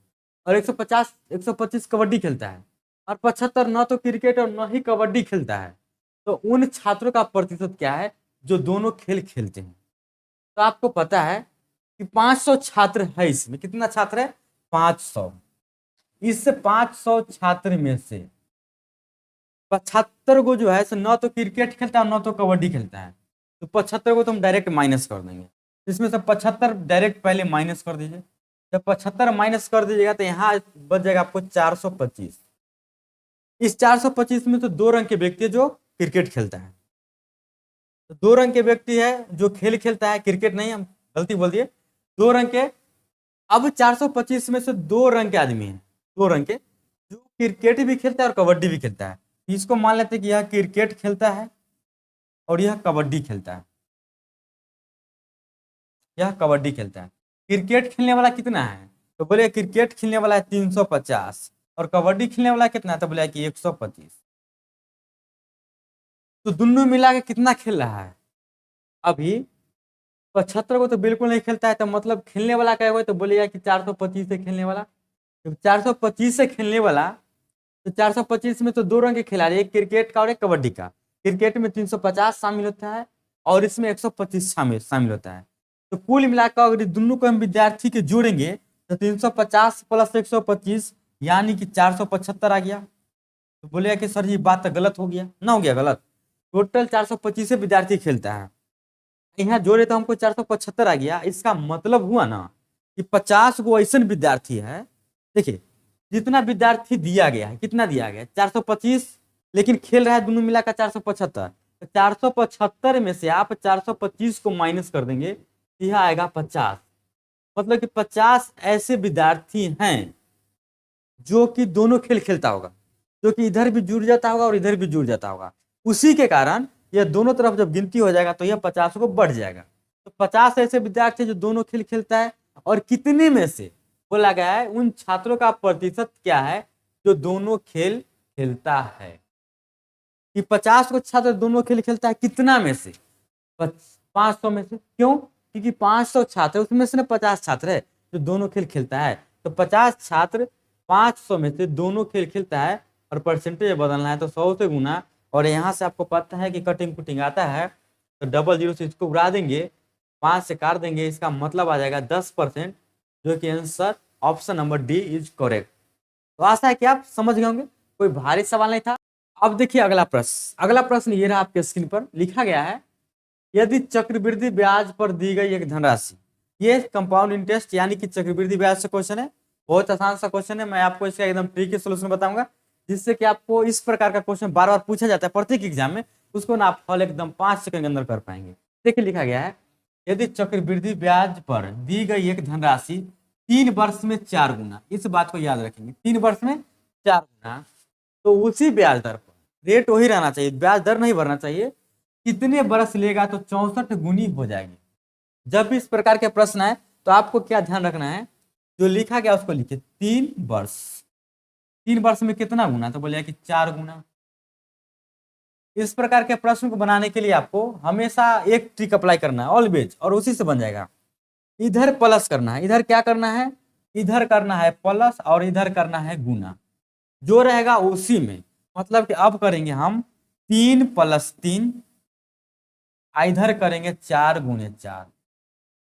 और 125 कबड्डी खेलता है, और 75 न तो क्रिकेट और न ही कबड्डी खेलता है। तो उन छात्रों का प्रतिशत क्या है जो दोनों खेल खेलते हैं? तो आपको पता है कि 500 छात्र है, इसमें कितना छात्र है? 500। इस 500 छात्र में से 75 को जो है सो न तो क्रिकेट खेलता है न तो कबड्डी खेलता है, तो 75 को तो हम डायरेक्ट माइनस कर देंगे। इसमें से 75 डायरेक्ट पहले माइनस कर दीजिए। जब 75 माइनस कर दीजिएगा तो यहाँ बच जाएगा आपको 425। इस 425 में तो 2 रंग के व्यक्ति है जो क्रिकेट खेलता है, तो 2 रंग के व्यक्ति है जो खेल खेलता है, क्रिकेट नहीं, हम गलती बोल दिए, 2 रंग के। अब 425 में से 2 रंग के आदमी है, 2 रंग के जो क्रिकेट भी खेलता है और कबड्डी भी खेलता है। इसको मान लेते हैं कि यह क्रिकेट खेलता है और यह कबड्डी खेलता है, यह कबड्डी खेलता है। क्रिकेट खेलने वाला कितना है? तो बोले क्रिकेट खेलने वाला है 350, और कबड्डी खेलने वाला कितना है? तो बोले कि 125। तो दोनों मिला के कितना खेल रहा है? अभी 75 को तो बिल्कुल नहीं खेलता है, तो मतलब खेलने वाला क्या होगा? तो बोलेगा कि 425 से खेलने वाला। तो 425 से खेलने वाला तो 425 में तो दो रंग के खिलाड़ी, एक क्रिकेट का और एक कबड्डी का। क्रिकेट में 350 शामिल होता है और इसमें 125 शामिल होता है। तो कुल मिलाकर अगर दोनों को हम विद्यार्थी के जोड़ेंगे तो 350 प्लस 125 यानी कि 475 आ गया। तो बोले कि सर ये बात तो गलत हो गया, ना हो गया गलत। टोटल 425 विद्यार्थी खेलता है, यहाँ जोड़े तो हमको 475 आ गया। इसका मतलब हुआ ना कि 50 गो ऐसे विद्यार्थी है। देखिए जितना विद्यार्थी दिया गया है, कितना दिया गया है 425, लेकिन खेल रहा है दोनों मिलाकर 475। तो 475 में से आप 425 को माइनस कर देंगे तो यह आएगा 50। मतलब कि 50 ऐसे विद्यार्थी हैं जो कि दोनों खेल खेलता होगा, जो कि इधर भी जुड़ जाता होगा और इधर भी जुड़ जाता होगा। उसी के कारण यह दोनों तरफ जब गिनती हो जाएगा तो यह 50 को बढ़ जाएगा। तो 50 ऐसे विद्यार्थी जो दोनों खेल खेलता है, और कितने में से बोला गया है उन छात्रों का प्रतिशत क्या है जो दोनों खेल खेलता है। कि 50 को छात्र दोनों खेल खेलता है, कितना में से 500 में से। क्यों? क्योंकि 500 छात्र उसमें से ना 50 छात्र है जो दोनों खेल खेलता है। तो 50 छात्र 500 में से दोनों खेल खेलता है और परसेंटेज बदलना है तो 100 से गुना। और यहाँ से आपको पता है कि कटिंग कुटिंग आता है तो डबल जीरो से इसको उड़ा देंगे, 5 से काट देंगे, इसका मतलब आ जाएगा 10%, जो कि answer option number D is correct. तो आशा है कि आप समझ गए होंगे, कोई भारी सवाल नहीं था। अब देखिए अगला प्रश्न। अगला प्रश्न ये रहा आपके स्क्रीन पर लिखा गया है, यदि चक्रवृद्धि ब्याज पर दी गई एक धनराशि, ये कंपाउंड इंटरेस्ट यानी कि चक्रवृद्धि ब्याज से क्वेश्चन है, बहुत आसान सा क्वेश्चन है। मैं आपको इसका एकदम ट्रिकी सॉल्यूशन बताऊंगा जिससे कि आपको इस प्रकार का क्वेश्चन बार बार पूछा जाता है प्रत्येक एग्जाम में, उसको ना आप हल एकदम 5 सेकंड के अंदर कर पाएंगे। देखिए लिखा गया है, यदि चक्रवृद्धि ब्याज पर दी गई एक धनराशि 3 वर्ष में 4 गुना, इस बात को याद रखेंगे, 3 वर्ष में 4 गुना, तो उसी ब्याज दर पर, रेट वही रहना चाहिए, ब्याज दर नहीं बढ़ना चाहिए, कितने बरस लेगा तो 64 गुनी हो जाएगी। जब भी इस प्रकार के प्रश्न आए तो आपको क्या ध्यान रखना है, जो लिखा गया उसको लिखिए 3 वर्ष। 3 वर्ष में कितना गुना, तो बोले कि 4 गुना। इस प्रकार के प्रश्न को बनाने के लिए आपको हमेशा एक ट्रिक अप्लाई करना है ऑलवेज, और उसी से बन जाएगा। इधर प्लस करना है, इधर क्या करना है, इधर करना है प्लस और इधर करना है गुना, जो रहेगा उसी में। मतलब कि अब करेंगे हम 3 + 3, इधर करेंगे 4 × 4,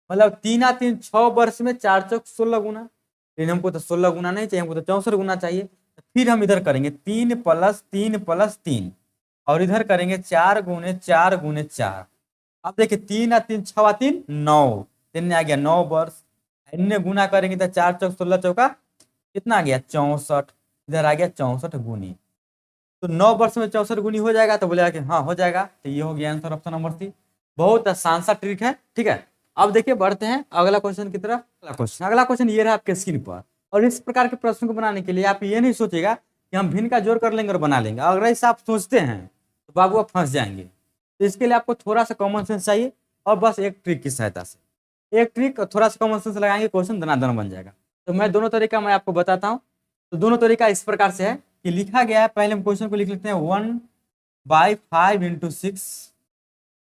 मतलब 3 × 3 6 वर्ष में 4 × 4 16 गुना। लेकिन हमको तो 16 गुना नहीं चाहिए, हमको तो 64 गुना चाहिए। तो फिर हम इधर करेंगे 3 + 3 + 3 और इधर करेंगे 4 × 4 × 4। अब देखिए 3 × 3 6 × 3 9, 3 आ गया 9 वर्ष। इन्हें गुना करेंगे तो 4 × 4 16 चौका कितना आ गया 64, इधर आ गया 64 गुनी। तो 9 वर्ष में 64 गुनी हो जाएगा, तो बोलेगा कि हाँ हो जाएगा। तो ये हो गया आंसर ऑप्शन नंबर सी। बहुत आसान सा ट्रिक है, ठीक है। अब देखिए बढ़ते हैं अगला क्वेश्चन की तरफ। अगला क्वेश्चन ये रहा आपके स्क्रीन पर, और इस प्रकार के प्रश्न को बनाने के लिए आप ये नहीं सोचेगा कि हम भिन्न का जोड़ कर लेंगे और बना लेंगे। अगर ऐसा आप सोचते हैं तो बाबू आप फंस जाएंगे। तो इसके लिए आपको थोड़ा सा कॉमन सेंस चाहिए, और बस एक ट्रिक की सहायता से, एक ट्रिक और थोड़ा सा कॉमन सेंस लगाएंगे, क्वेश्चन दनादन बन जाएगा। तो मैं दोनों तरीका मैं आपको बताता हूँ। तो दोनों तरीका इस प्रकार से है कि लिखा गया है, पहले हम क्वेश्चन को लिख लेते हैं 1/5 × 6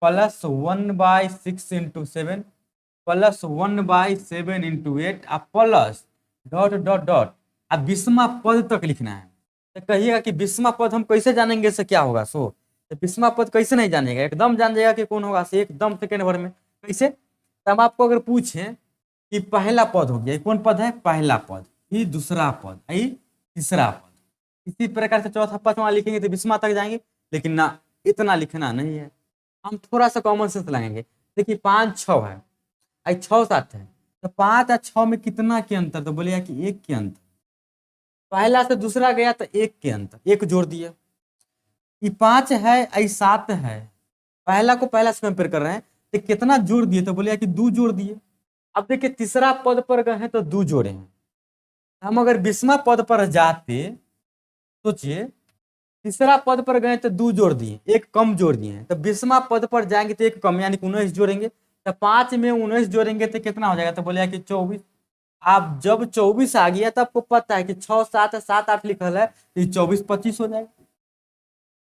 + 1/6 × 7 + 1/7 × 8 प्लस ... अब 20वां पद तक लिखना है। तो कहिएगा कि 20वां पद हम कैसे जानेंगे, इससे क्या होगा। सो तो 20वां पद कैसे नहीं जानेगा, एकदम जान जाएगा कि कौन होगा, एकदम सेकेंड भर में। कैसे? तो हम आपको अगर पूछें कि पहला पद हो गया, कौन पद है, पहला पद, ये दूसरा पद, ये तीसरा पद, इसी प्रकार से चौथा पांचवा लिखेंगे तो 20वां तक जाएंगे। लेकिन ना, इतना लिखना नहीं है, हम थोड़ा सा कॉमन सेंस लगाएंगे। देखिए 5 6 है, 6 7 है, तो 5 और 6 में कितना के अंतर, तो बोलिए कि 1 के अंतर। पहला से दूसरा गया तो 1 के अंतर, 1 जोड़ दिए। ये 5 है, 7 है, पहला को पहला से कंपेयर कर रहे हैं, तो कितना जोड़ दिए, तो बोलिए कि 2 जोड़ दिए। अब देखिए तीसरा पद पर गए हैं तो 2 जोड़े हैं। हम अगर 20वां पद पर जाते, सोचिए तीसरा पद पर गए तो 2 जोड़ दिए, 1 कम जोड़ दिए हैं। तो 20वां पद पर जाएंगे तो 1 कम, यानी 19 जोड़ेंगे। तो 5 में 19 जोड़ेंगे तो कितना हो जाएगा, तो बोले कि 24। आप जब 24 आ गया तो आपको पता है कि 6 7 7 8 लिखल है, तो 24 25 हो जाएगा।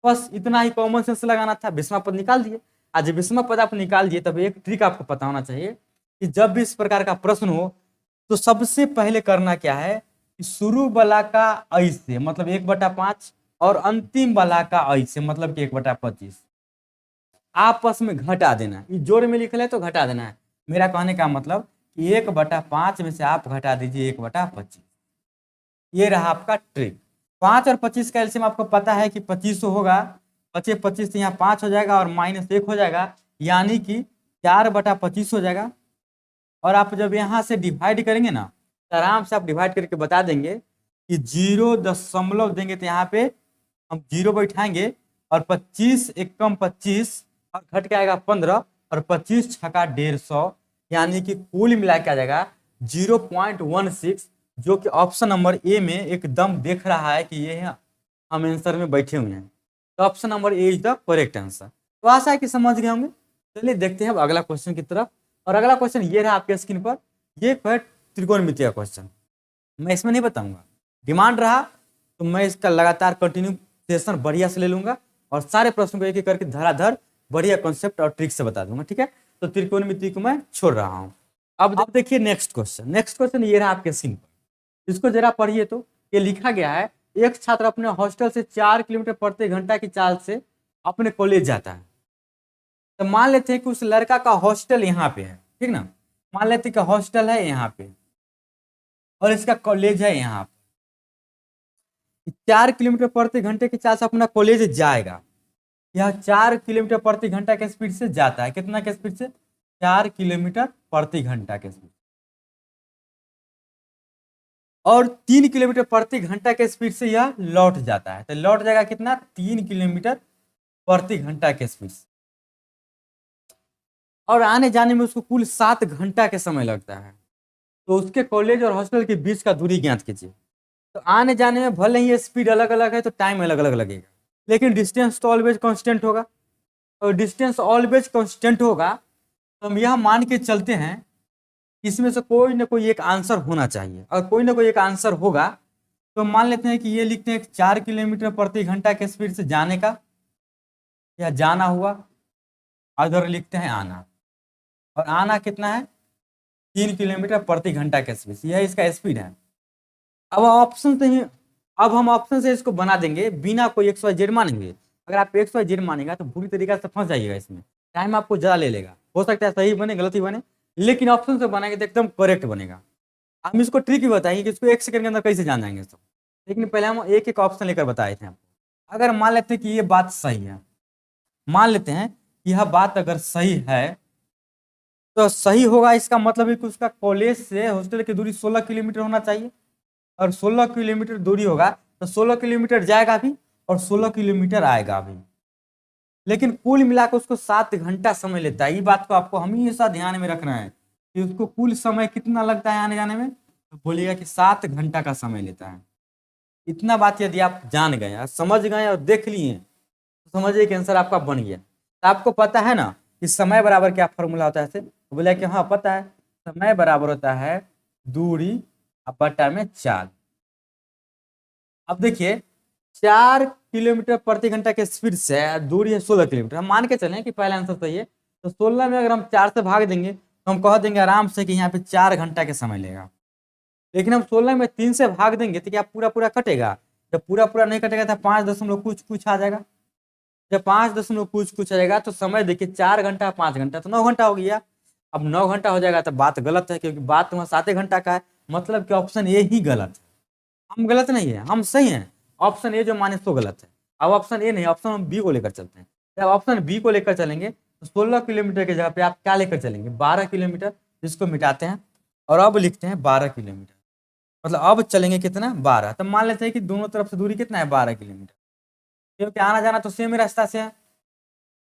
बस इतना ही कॉमन सेंस लगाना था, 20वां पद निकाल दिए। आज 20वां पद आप निकाल दिए, तब एक ट्रिक आपको पता होना चाहिए कि जब भी इस प्रकार का प्रश्न हो तो सबसे पहले करना क्या है कि शुरू वाला का आई से मतलब 1/5 और अंतिम वाला का आई से मतलब कि 1/25 आपस में घटा देना। ये जोड़ में लिखल है तो घटा देना है। मेरा कहने का मतलब कि 1/5 में से आप घटा दीजिए 1/25। ये रहा आपका ट्रिक। 5 और 25 का एलसीएम आपको पता है कि 25 होगा। 25 25 से यहाँ 5 हो जाएगा और -1 हो जाएगा, यानी कि 4/25 हो जाएगा। और आप जब यहाँ से डिवाइड करेंगे ना तो आराम से आप डिवाइड करके बता देंगे कि 0 देंगे तो यहाँ पे हम 0 बैठाएंगे और 25 एकम 25 और घट के आएगा 15 और 25 छका 150, यानी कि कुल मिला के आ जाएगा 0.16, जो कि ऑप्शन नंबर ए में एकदम देख रहा है कि ये हम आंसर में बैठे हुए हैं। तो option number A is the correct answer. तो आशा है कि समझ गए होंगे। चलिए देखते हैं अब अगला क्वेश्चन की तरफ। और अगला क्वेश्चन ये रहा आपके स्क्रीन पर। ये है त्रिकोणमिति का क्वेश्चन। मैं इसमें नहीं बताऊंगा, डिमांड रहा तो मैं इसका लगातार कंटिन्यू सेशन बढ़िया से ले लूंगा और सारे प्रश्नों को एक एक करके धराधर बढ़िया कॉन्सेप्ट और ट्रिक से बता दूंगा, ठीक है। तो त्रिकोणमिति को मैं छोड़ रहा हूँ। अब देखिए नेक्स्ट क्वेश्चन। नेक्स्ट क्वेश्चन ये रहा आपके स्क्रीन पर। इसको जरा पढ़िए। तो ये लिखा गया है, एक छात्र अपने हॉस्टल से 4 किलोमीटर प्रति घंटा की चाल से अपने कॉलेज जाता है। तो मान लेते हैं कि उस लड़का का हॉस्टल यहाँ पे है, ठीक ना। मान लेते हैं कि हॉस्टल है यहाँ पे और इसका कॉलेज है यहाँ पे। 4 किलोमीटर प्रति घंटे की चाल से अपना कॉलेज जाएगा। यह 4 किलोमीटर प्रति घंटा के स्पीड से जाता है। कितना के स्पीड से? 4 किलोमीटर प्रति घंटा के स्पीड। और 3 किलोमीटर प्रति घंटा के स्पीड से यह लौट जाता है। तो लौट जाएगा कितना? 3 किलोमीटर प्रति घंटा के स्पीड से। और आने जाने में उसको कुल 7 घंटा के समय लगता है। तो उसके कॉलेज और हॉस्टल के बीच का दूरी ज्ञात कीजिए। तो आने जाने में भले ही स्पीड अलग अलग है तो टाइम अलग अलग लगेगा, लेकिन डिस्टेंस तो ऑलवेज कांस्टेंट होगा। और डिस्टेंस ऑलवेज कांस्टेंट होगा तो हम यह मान के चलते हैं कि इसमें से कोई ना कोई एक आंसर होना चाहिए। और कोई ना कोई एक आंसर होगा तो मान लेते हैं कि ये लिखते हैं 4 किलोमीटर प्रति घंटा के स्पीड से जाने का, या जाना हुआ। अगर लिखते हैं आना, और आना कितना है? 3 किलोमीटर प्रति घंटा के स्पीड से, यह इसका स्पीड है। अब ऑप्शन से ही अब हम ऑप्शन से इसको बना देंगे बिना कोई XYZ मानेंगे। अगर आप XYZ मानेगा तो पूरी तरीके से फंस जाइएगा, इसमें टाइम आपको ज़्यादा ले लेगा। हो सकता है सही बने गलत ही बने, लेकिन ऑप्शन से बनाएंगे तो एकदम करेक्ट बनेगा। हम इसको ट्रिक ही बताएंगे कि इसको 1 सेकंड के अंदर कैसे जान जाएंगे इसको। लेकिन पहले हम एक एक ऑप्शन लेकर बताए थे आपको। अगर मान लेते हैं कि ये बात सही है, मान लेते हैं कि यह बात अगर सही है तो सही होगा, इसका मतलब है कि उसका कॉलेज से हॉस्टल की दूरी 16 किलोमीटर होना चाहिए। और 16 किलोमीटर दूरी होगा तो 16 किलोमीटर जाएगा भी और 16 किलोमीटर आएगा भी, लेकिन कुल मिलाकर उसको 7 घंटा समय लेता है। ये बात को आपको हमेशा ध्यान में रखना है कि उसको कुल समय कितना लगता है आने जाने में। तो बोलिएगा कि 7 घंटा का समय लेता है। इतना बात यदि आप जान गए, समझ गए और देख लिए तो समझिए कि आंसर आपका बन गया। तो आपको पता है ना कि समय बराबर क्या फॉर्मूला होता है? ऐसे बोला कि हाँ पता है, समय बराबर होता है दूरी बटा में चाल। अब देखिए 4 किलोमीटर प्रति घंटा के स्पीड से दूरी है 16 किलोमीटर। हम मान के चलें कि पहला आंसर सही है, तो 16 में अगर हम 4 से भाग देंगे तो हम कह देंगे आराम से कि यहाँ पे 4 घंटा के समय लेगा। लेकिन हम 16 में 3 से भाग देंगे तो क्या पूरा पूरा कटेगा? जब पूरा पूरा नहीं कटेगा तो 5 दशमलव कुछ कुछ आ जाएगा। जब 5 दशमलव कुछ कुछ आ जाएगा तो समय देखिए 4 घंटा 5 घंटा तो 9 घंटा हो गया। अब 9 घंटा हो जाएगा तो बात गलत है, क्योंकि बात वहाँ 7 घंटा का है। मतलब कि ऑप्शन ए ही गलत है। हम गलत नहीं है, हम सही हैं। ऑप्शन ए जो माने सो गलत है। अब ऑप्शन ए नहीं, ऑप्शन हम बी को लेकर चलते हैं। जब ऑप्शन बी को लेकर चलेंगे तो 16 किलोमीटर की जगह पे आप क्या लेकर चलेंगे? 12 किलोमीटर। जिसको मिटाते हैं और अब लिखते हैं 12 किलोमीटर। मतलब अब चलेंगे कितना? 12। तो मान लेते हैं कि दोनों तरफ से दूरी कितना है? 12 किलोमीटर, क्योंकि आना जाना तो सेम ही रास्ता से है।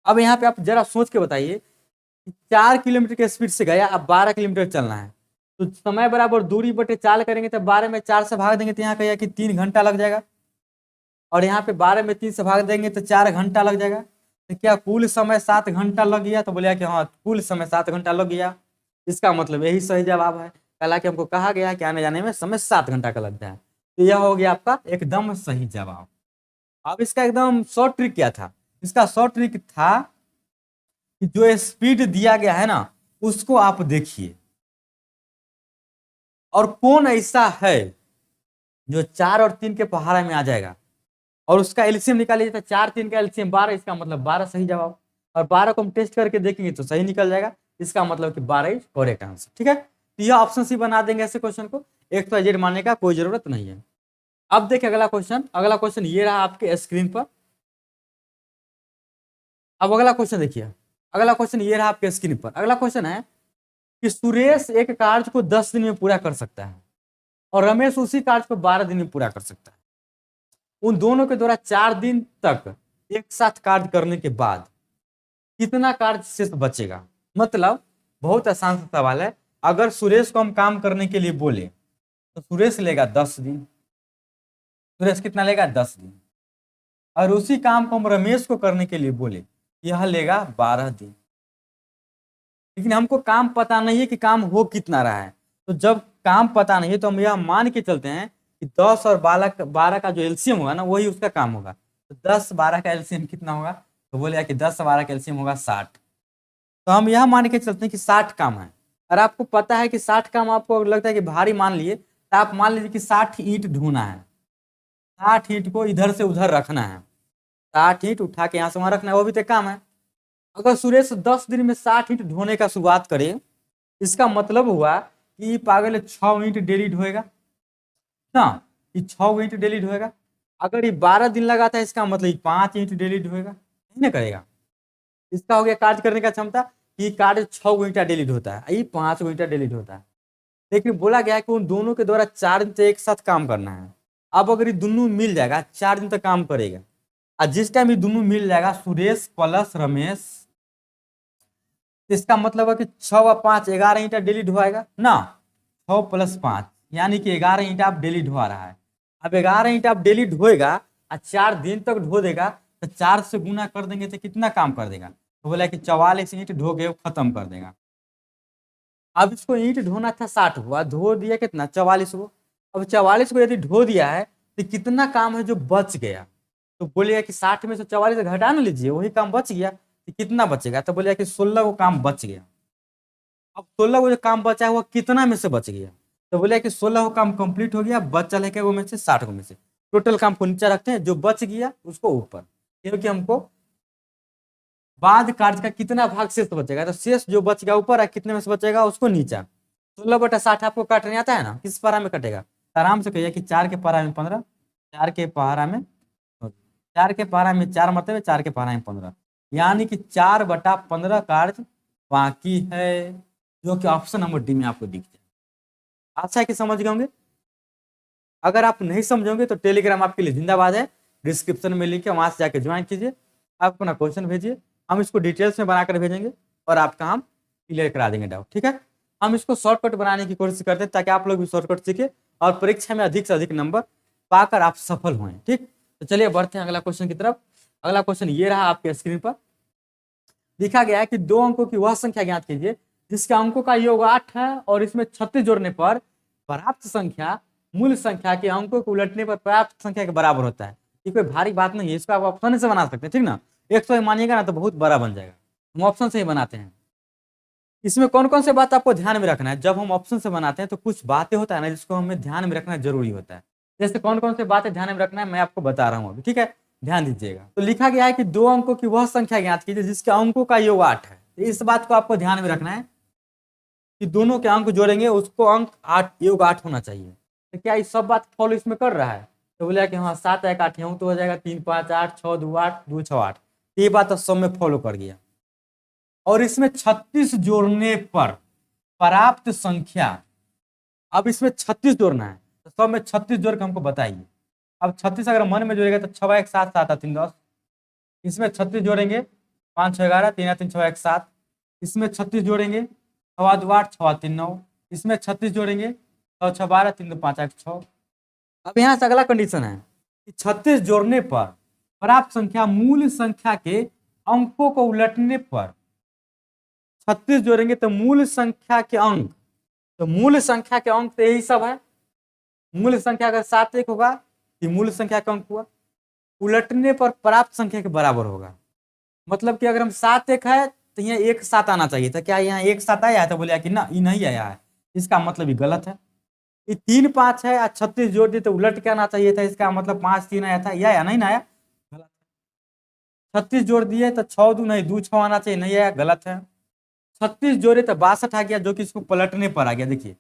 अब यहाँ पे आप जरा सोच के बताइए, 4 किलोमीटर के स्पीड से गया, अब 12 किलोमीटर चलना है, तो समय बराबर दूरी बटे चाल करेंगे तो 12 में 4 से भाग देंगे तो यहाँ कहिए कि 3 घंटा लग जाएगा। और यहाँ पे 12 में 3 से भाग देंगे तो 4 घंटा लग जाएगा। तो क्या कुल समय 7 घंटा लग गया? तो बोलिए कि हाँ कुल समय 7 घंटा लग गया। इसका मतलब यही सही जवाब है। हालांकि हमको कहा गया है कि आने जाने में समय 7 घंटा का लगता है। तो यह हो गया आपका एकदम सही जवाब। अब इसका एकदम शॉर्ट ट्रिक क्या था? इसका शॉर्ट ट्रिक था कि जो स्पीड दिया गया है ना उसको आप देखिए, और कौन ऐसा है जो 4 और 3 के पहाड़ा में आ जाएगा और उसका एलसीएम निकालिए तो 4 3 का एलसीएम 12, इसका मतलब 12 सही जवाब। और 12 को हम टेस्ट करके देखेंगे तो सही निकल जाएगा, इसका मतलब कि 12 इज करेक्ट आंसर। ठीक है, तो यह ऑप्शन सी बना देंगे ऐसे क्वेश्चन को, एक तो जेड मानने का कोई जरूरत नहीं है। अब देखिए अगला क्वेश्चन, अगला क्वेश्चन ये रहा आपके स्क्रीन पर। अब अगला क्वेश्चन देखिए, अगला क्वेश्चन ये रहा आपके स्क्रीन पर। अगला क्वेश्चन है कि सुरेश एक कार्य को 10 दिन में पूरा कर सकता है और रमेश उसी कार्य को 12 दिन में पूरा कर सकता है। उन दोनों के द्वारा 4 दिन तक एक साथ कार्य करने के बाद कितना कार्य शेष बचेगा। मतलब बहुत आसान सा सवाल है। अगर सुरेश को हम काम करने के लिए बोले तो सुरेश लेगा 10 दिन, सुरेश कितना लेगा 10 दिन, और उसी काम को हम रमेश को करने के लिए बोले यह लेगा 12 दिन। लेकिन हमको काम पता नहीं है कि काम हो कितना रहा है, तो जब काम पता नहीं है तो हम यह मान के चलते हैं कि 10 और 12 का जो एलसीएम होगा ना वही उसका काम होगा। तो 10 12 का एलसीएम कितना होगा, तो बोले कि 10 12 का एलसीएम होगा 60। तो हम यह मान के चलते हैं कि 60 काम है। और आपको पता है कि 60 काम आपको लगता है कि भारी मान लिए, तो आप मान लीजिए कि 60 ईंट ढूंढना है, 60 ईंट को इधर से उधर रखना है, 60 ईंट उठा के यहाँ से वहां रखना है, वो भी तो काम है। अगर सुरेश 10 दिन में 60 ईंट ढोने का शुरुआत करे, इसका मतलब हुआ कि पागल 6 ईंट डेली ढोएगा ना, ये 6 ईंट डेली ढोएगा। अगर ये 12 दिन लगा था, इसका मतलब 5 ईंट डेली ढोएगा, नहीं ना करेगा। इसका हो गया कार्य करने का क्षमता कि कार्य 6 ईंटा डेली ढोता है, ये 5 ईंटा डेली ढोता है। लेकिन बोला गया है कि उन दोनों के द्वारा 4 दिन तक एक साथ काम करना है। अब अगर ये दोनों मिल जाएगा 4 दिन तक काम करेगा, और जिस टाइम ये दोनों मिल जाएगा सुरेश प्लस रमेश, इसका मतलब है कि 6 व 5 11 ईंटा डेली ढोएगा ना, 6 + 5 यानी कि 11 ईंटा आप डेली ढोआ रहा है। अब 11 ईंटा आप डेली ढोएगा और 4 दिन तक ढो देगा, तो 4 से गुना कर देंगे तो कितना काम कर देगा, तो बोला कि 44 ईंट ढो के खत्म कर देगा। अब इसको ईंट ढोना था 60 हुआ, धो दिया कितना 44 को। अब 44 को यदि ढो दिया है तो कितना काम है जो बच गया, तो बोलिएगा कि 60 में से 44 घटा ना लीजिए, वही काम बच गया, तो कितना बचेगा, तो बोलिएगा कि 16 को काम बच गया। अब 16 को जो काम बचा है वो कितना में से बच गया, तो बोलिए कि 16 को काम कंप्लीट हो गया, बचा है वो में से 60 को में से। टोटल काम को नीचे रखते हैं, जो बच गया उसको ऊपर, क्योंकि हमको बाद कार्य का कितना भाग शेष बचेगा, तो शेष जो बच गया ऊपर है, कितने में से बचेगा उसको नीचा। 16/60 आपको काटने आता है ना, किस पारा में कटेगा, आराम से कहिए कि 4 के पारा में 15, 4 के पारा में 4 के पारा में 4 मतलब 4 के पारा में 15, यानी कि 4/15 कार्य बाकी है, जो कि ऑप्शन नंबर डी में आपको दिख जाए। अच्छा है कि समझ गए होंगे। अगर आप नहीं समझोगे तो टेलीग्राम आपके लिए जिंदाबाद है, डिस्क्रिप्शन में लिंक है, वहां से जाके ज्वाइन कीजिए, आप अपना क्वेश्चन भेजिए, हम इसको डिटेल्स में बनाकर भेजेंगे और आपका हम क्लियर करा देंगे डाउट। ठीक है, हम इसको शॉर्टकट बनाने की कोशिश करते हैं ताकि आप लोग भी शॉर्टकट सीखे और परीक्षा में अधिक से अधिक नंबर पाकर आप सफल हुए। ठीक, तो चलिए बढ़ते हैं अगला क्वेश्चन की तरफ। अगला क्वेश्चन ये रहा आपके स्क्रीन पर, लिखा गया है कि 2 अंकों की वह संख्या ज्ञात कीजिए जिसके अंकों का योग 8 है और इसमें 36 जोड़ने पर प्राप्त संख्या मूल संख्या के अंकों को उलटने पर प्राप्त संख्या के बराबर होता है। ये कोई भारी बात नहीं है, इसको आप ऑप्शन से बना सकते हैं। ठीक ना, 100 मानिएगा ना तो बहुत बड़ा बन जाएगा, हम ऑप्शन से ही बनाते हैं। इसमें कौन कौन से बात आपको ध्यान में रखना है, जब हम ऑप्शन से बनाते हैं तो कुछ बातें होता है ना जिसको हमें ध्यान में रखना जरूरी होता है। जैसे कौन कौन से बातें ध्यान में रखना है मैं आपको बता रहा हूँ अभी, ठीक है, ध्यान दीजिएगा। तो लिखा गया है कि 2 अंकों की वह संख्या ज्ञात कीजिए जिसके अंकों का योग 8 है। तो इस बात को आपको ध्यान में रखना है कि दोनों के अंक जोड़ेंगे उसको अंक 8 योग 8 होना चाहिए। तो क्या ये सब बात फॉलो इसमें कर रहा है, तो बोला कि हाँ 7 1 8 यूं तो हो जाएगा 3 5 8 6 2 8 2 6 8, ये बात तो सब में फॉलो कर गया। और इसमें 36 जोड़ने पर प्राप्त संख्या, अब इसमें 36 जोड़ना है तो सब में 36 जोड़ के हमको बताइए। अब 36 अगर मन में जोड़ेगा तो 6 1 7 7 3 10, इसमें 36 जोड़ेंगे 5 6 11 3 3 6 1 7, इसमें 36 जोड़ेंगे 6 2 8 6 3 9, इसमें 36 जोड़ेंगे 6 6 12 3 2 5 1 6। अब यहाँ से अगला कंडीशन है कि 36 जोड़ने पर प्राप्त संख्या मूल संख्या के अंकों को उलटने पर, 36 जोड़ेंगे तो मूल संख्या के अंक, तो मूल संख्या के अंक तो यही सब है। मूल संख्या अगर 7 1 होगा तो मूल संख्या का अंक हुआ, उलटने पर प्राप्त संख्या के बराबर होगा। मतलब कि अगर हम 7 1 है तो यहाँ 1 7 आना चाहिए था, क्या यहाँ 1 7 आया है, तो बोले कि ना ये नहीं आया है, इसका मतलब ये गलत है। ये 3 5 है और 36 जोड़ दिए तो उलट के आना चाहिए था, इसका मतलब 5 3 आया था, यह आया नहीं ना आया, गलत। 36 जोड़ दिए तो 6 2 नहीं 2 6 आना चाहिए, नहीं आया, गलत है। 36 जोड़े तो 62 आ गया, जो कि इसको पलटने पर आ गया। देखिए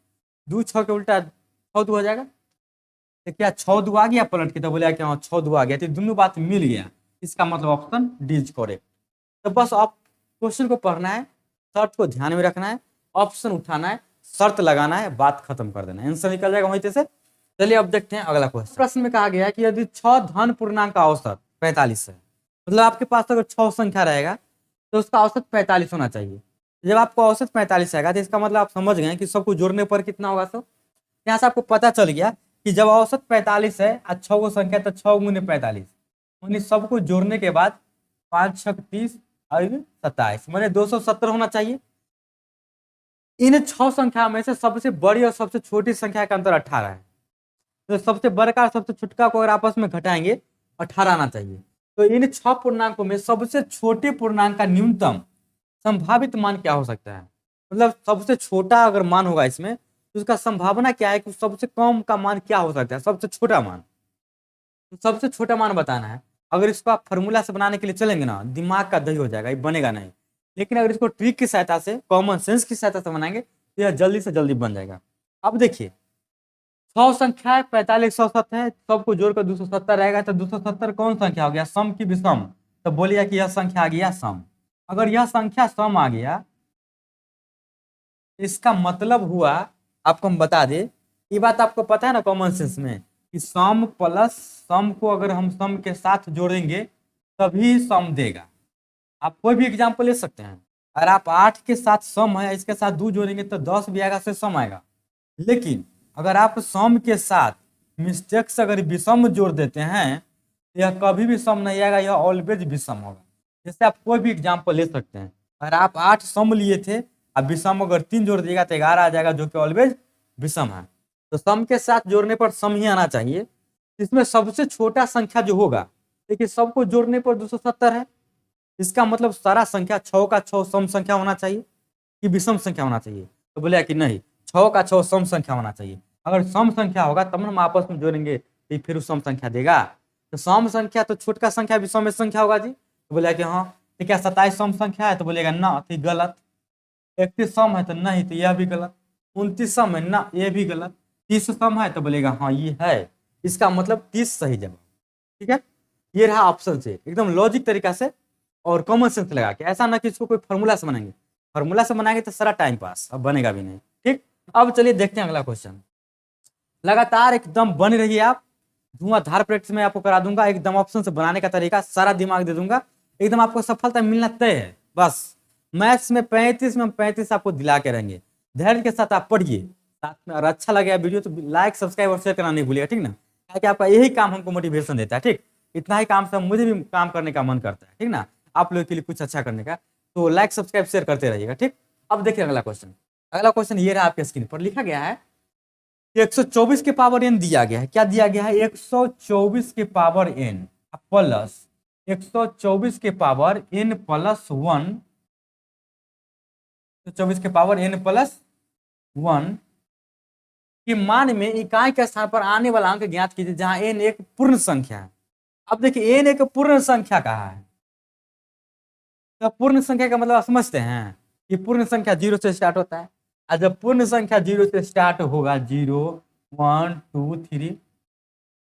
2 6 के उल्टा 6 2 हो जाएगा, तो क्या 6 2 आ गया पलट के, तो बोले कि हाँ 6 2 आ गया, तो दोनों बात मिल गया, इसका मतलब ऑप्शन डी इज करेक्ट। तो बस आप क्वेश्चन को पढ़ना है, शर्त को ध्यान में रखना है, ऑप्शन उठाना है, शर्त लगाना है, बात खत्म कर देना है, आंसर निकल जाएगा वहीं से। चलिए अब देखते हैं अगला क्वेश्चन। प्रश्न में कहा गया है कि यदि 6 धन पूर्णांक का औसत 45 है, मतलब आपके पास अगर 6 संख्या रहेगा तो उसका औसत 45 होना चाहिए। जब आपको औसत 45 आएगा तो इसका मतलब आप समझ गए कि सबको जोड़ने पर कितना होगा। तो यहाँ से आपको पता चल गया कि जब औसत 45 है और 6 को संख्या तो 6 गुने 45, उन सबको जोड़ने के बाद 5 6 30 और 27 मैंने 270 होना चाहिए। इन 6 संख्या में से सबसे बड़ी और सबसे छोटी संख्या का अंतर 18 है, तो सबसे बड़का और सबसे छोटका को अगर आपस में घटाएंगे 18 आना चाहिए। तो इन 6 पूर्णांकों में सबसे छोटे पूर्णांक का न्यूनतम संभावित मान क्या हो सकता है, मतलब सबसे छोटा अगर मान होगा इसमें तो उसका संभावना क्या है कि सबसे कम का मान क्या हो सकता है, सबसे छोटा मान। तो सबसे छोटा मान बताना है। अगर इसको आप फॉर्मूला से बनाने के लिए चलेंगे ना, दिमाग का दही हो जाएगा, ये बनेगा नहीं। लेकिन अगर इसको ट्रिक की सहायता से, कॉमन सेंस की सहायता से बनाएंगे तो यह जल्दी से जल्दी बन जाएगा। अब देखिए 100 संख्या है, 45 107 है, सबको जोड़कर 270 रहेगा, तो 270 कौन संख्या हो गया, सम की विषम। तो बोलिए कि यह संख्या आ गया सम। अगर यह संख्या सम आ गया, इसका मतलब हुआ, आपको हम बता दे, ये बात आपको पता है ना कॉमन सेंस में, कि सम प्लस सम को अगर हम सम के साथ जोड़ेंगे तभी सम देगा। आप कोई भी एग्जाम्पल ले सकते हैं, अगर आप 8 के साथ सम है, इसके साथ 2 जोड़ेंगे तो 10 भी आएगा, से सम आएगा। लेकिन अगर आप सम के साथ मिस्टेक से अगर विषम जोड़ देते हैं, यह कभी भी सम नहीं आएगा, यह ऑलवेज विषम होगा। जैसे आप कोई भी एग्जाम्पल ले सकते हैं, अगर आप 8 सम लिए थे, अब विषम अगर 3 जोड़ दिएगा तो 11 आ जाएगा, जो कि ऑलवेज विषम है। तो सम के साथ जोड़ने पर सम ही आना चाहिए। इसमें सबसे छोटा संख्या जो होगा, देखिए सबको जोड़ने पर 270 है, इसका मतलब सारा संख्या 6 का 6 सम संख्या होना चाहिए कि विषम संख्या होना चाहिए। तो बोले कि नहीं, 6 का 6 सम संख्या होना चाहिए। अगर सम संख्या होगा तब हम आपस में जोड़ेंगे तो फिर सम संख्या देगा। तो सम संख्या तो छोटका संख्या भी सम संख्या होगा जी। तो बोले कि हाँ, तो क्या 27 सम संख्या है, तो बोलेगा ना, तो गलत। 31 सम है, तो नहीं, तो यह भी गलत। 29 सम है ना, ये भी गलत। 30 सम है, तो बोलेगा हाँ ये है, इसका मतलब 30 सही जवाब। ठीक है, ये रहा ऑप्शन से, एकदम लॉजिक तरीका से और कॉमन सेंस लगा के। ऐसा ना कि इसको कोई फॉर्मूला से बनाएंगे, फॉर्मूला से बनाएंगे तो सारा टाइम पास, अब बनेगा भी नहीं। ठीक, अब चलिए देखते हैं अगला क्वेश्चन। लगातार एकदम बने रहिए आप, धुआंधार प्रैक्टिस में आपको करा दूंगा, एकदम ऑप्शन से बनाने का तरीका सारा दिमाग दे दूंगा, एकदम आपको सफलता मिलना तय है। बस मैथ्स में 35 में 35 आपको दिला के रहेंगे। धैर्य के साथ आप पढ़िए साथ में, और अच्छा लगे वीडियो तो लाइक सब्सक्राइब और शेयर करना नहीं भूलिएगा, ठीक ना, ताकि आपका यही काम हमको मोटिवेशन देता है। ठीक, इतना ही काम से मुझे भी काम करने का मन करता है, ठीक ना, आप लोगों के लिए कुछ अच्छा करने का। तो लाइक सब्सक्राइब शेयर करते रहिएगा। ठीक, अब देखिए अगला क्वेश्चन। अगला क्वेश्चन ये रहा, आपके स्क्रीन पर लिखा गया है 124 के पावर n दिया गया है। क्या दिया गया है, 124 के पावर n प्लस 124 के पावर n प्लस 1, 124 के पावर n प्लस 1 के मान में इकाई के स्थान पर आने वाला अंक ज्ञात कीजिए जहां n एक पूर्ण संख्या है। अब देखिए n एक पूर्ण संख्या कहा है, तो पूर्ण संख्या का मतलब आप समझते हैं कि पूर्ण संख्या 0 से स्टार्ट होता है, और जब पूर्ण संख्या 0 से स्टार्ट होगा, 0 1 2 3,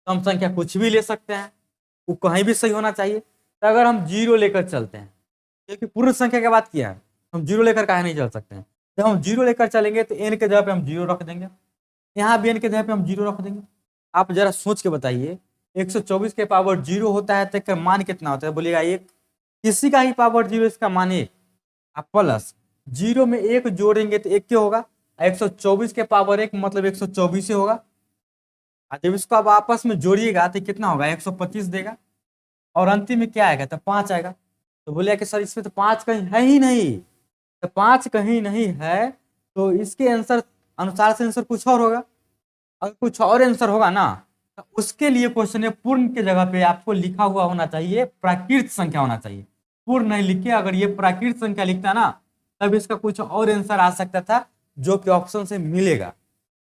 सम संख्या कुछ भी ले सकते हैं, वो कहीं भी सही होना चाहिए। तो अगर हम 0 लेकर चलते हैं, क्योंकि पूर्ण संख्या की बात किया है, हम 0 लेकर काहे नहीं चल सकते हैं। जब हम 0 लेकर चलेंगे तो n के जगह पे हम 0 रख देंगे, यहाँ भी n के जगह पे हम 0 रख देंगे। आप जरा सोच के बताइए, 124 के पावर 0 होता है तो इसका मान कितना होता है, बोलिएगा 1, किसी का ही पावर 0, इसका मान 1, आप प्लस 0 में 1 जोड़ेंगे तो 1 क्या होगा, 124 के पावर 1 मतलब 124 होगा। जब इसको आप आपस में जोड़िएगा तो कितना होगा, 125 देगा, और अंतिम में क्या आएगा, तो 5 आएगा। तो बोलिए कि सर इसमें तो 5 कहीं है ही नहीं, तो 5 कहीं नहीं है, तो इसके आंसर अनुसार से आंसर कुछ और होगा। अगर कुछ और आंसर होगा ना, तो उसके लिए क्वेश्चन है पूर्ण के जगह पे आपको लिखा हुआ होना चाहिए प्राकृत संख्या होना चाहिए। पूर्ण नहीं लिखे, अगर ये प्राकृत संख्या लिखता ना, तब इसका कुछ और आंसर आ सकता था, जो कि ऑप्शन से मिलेगा।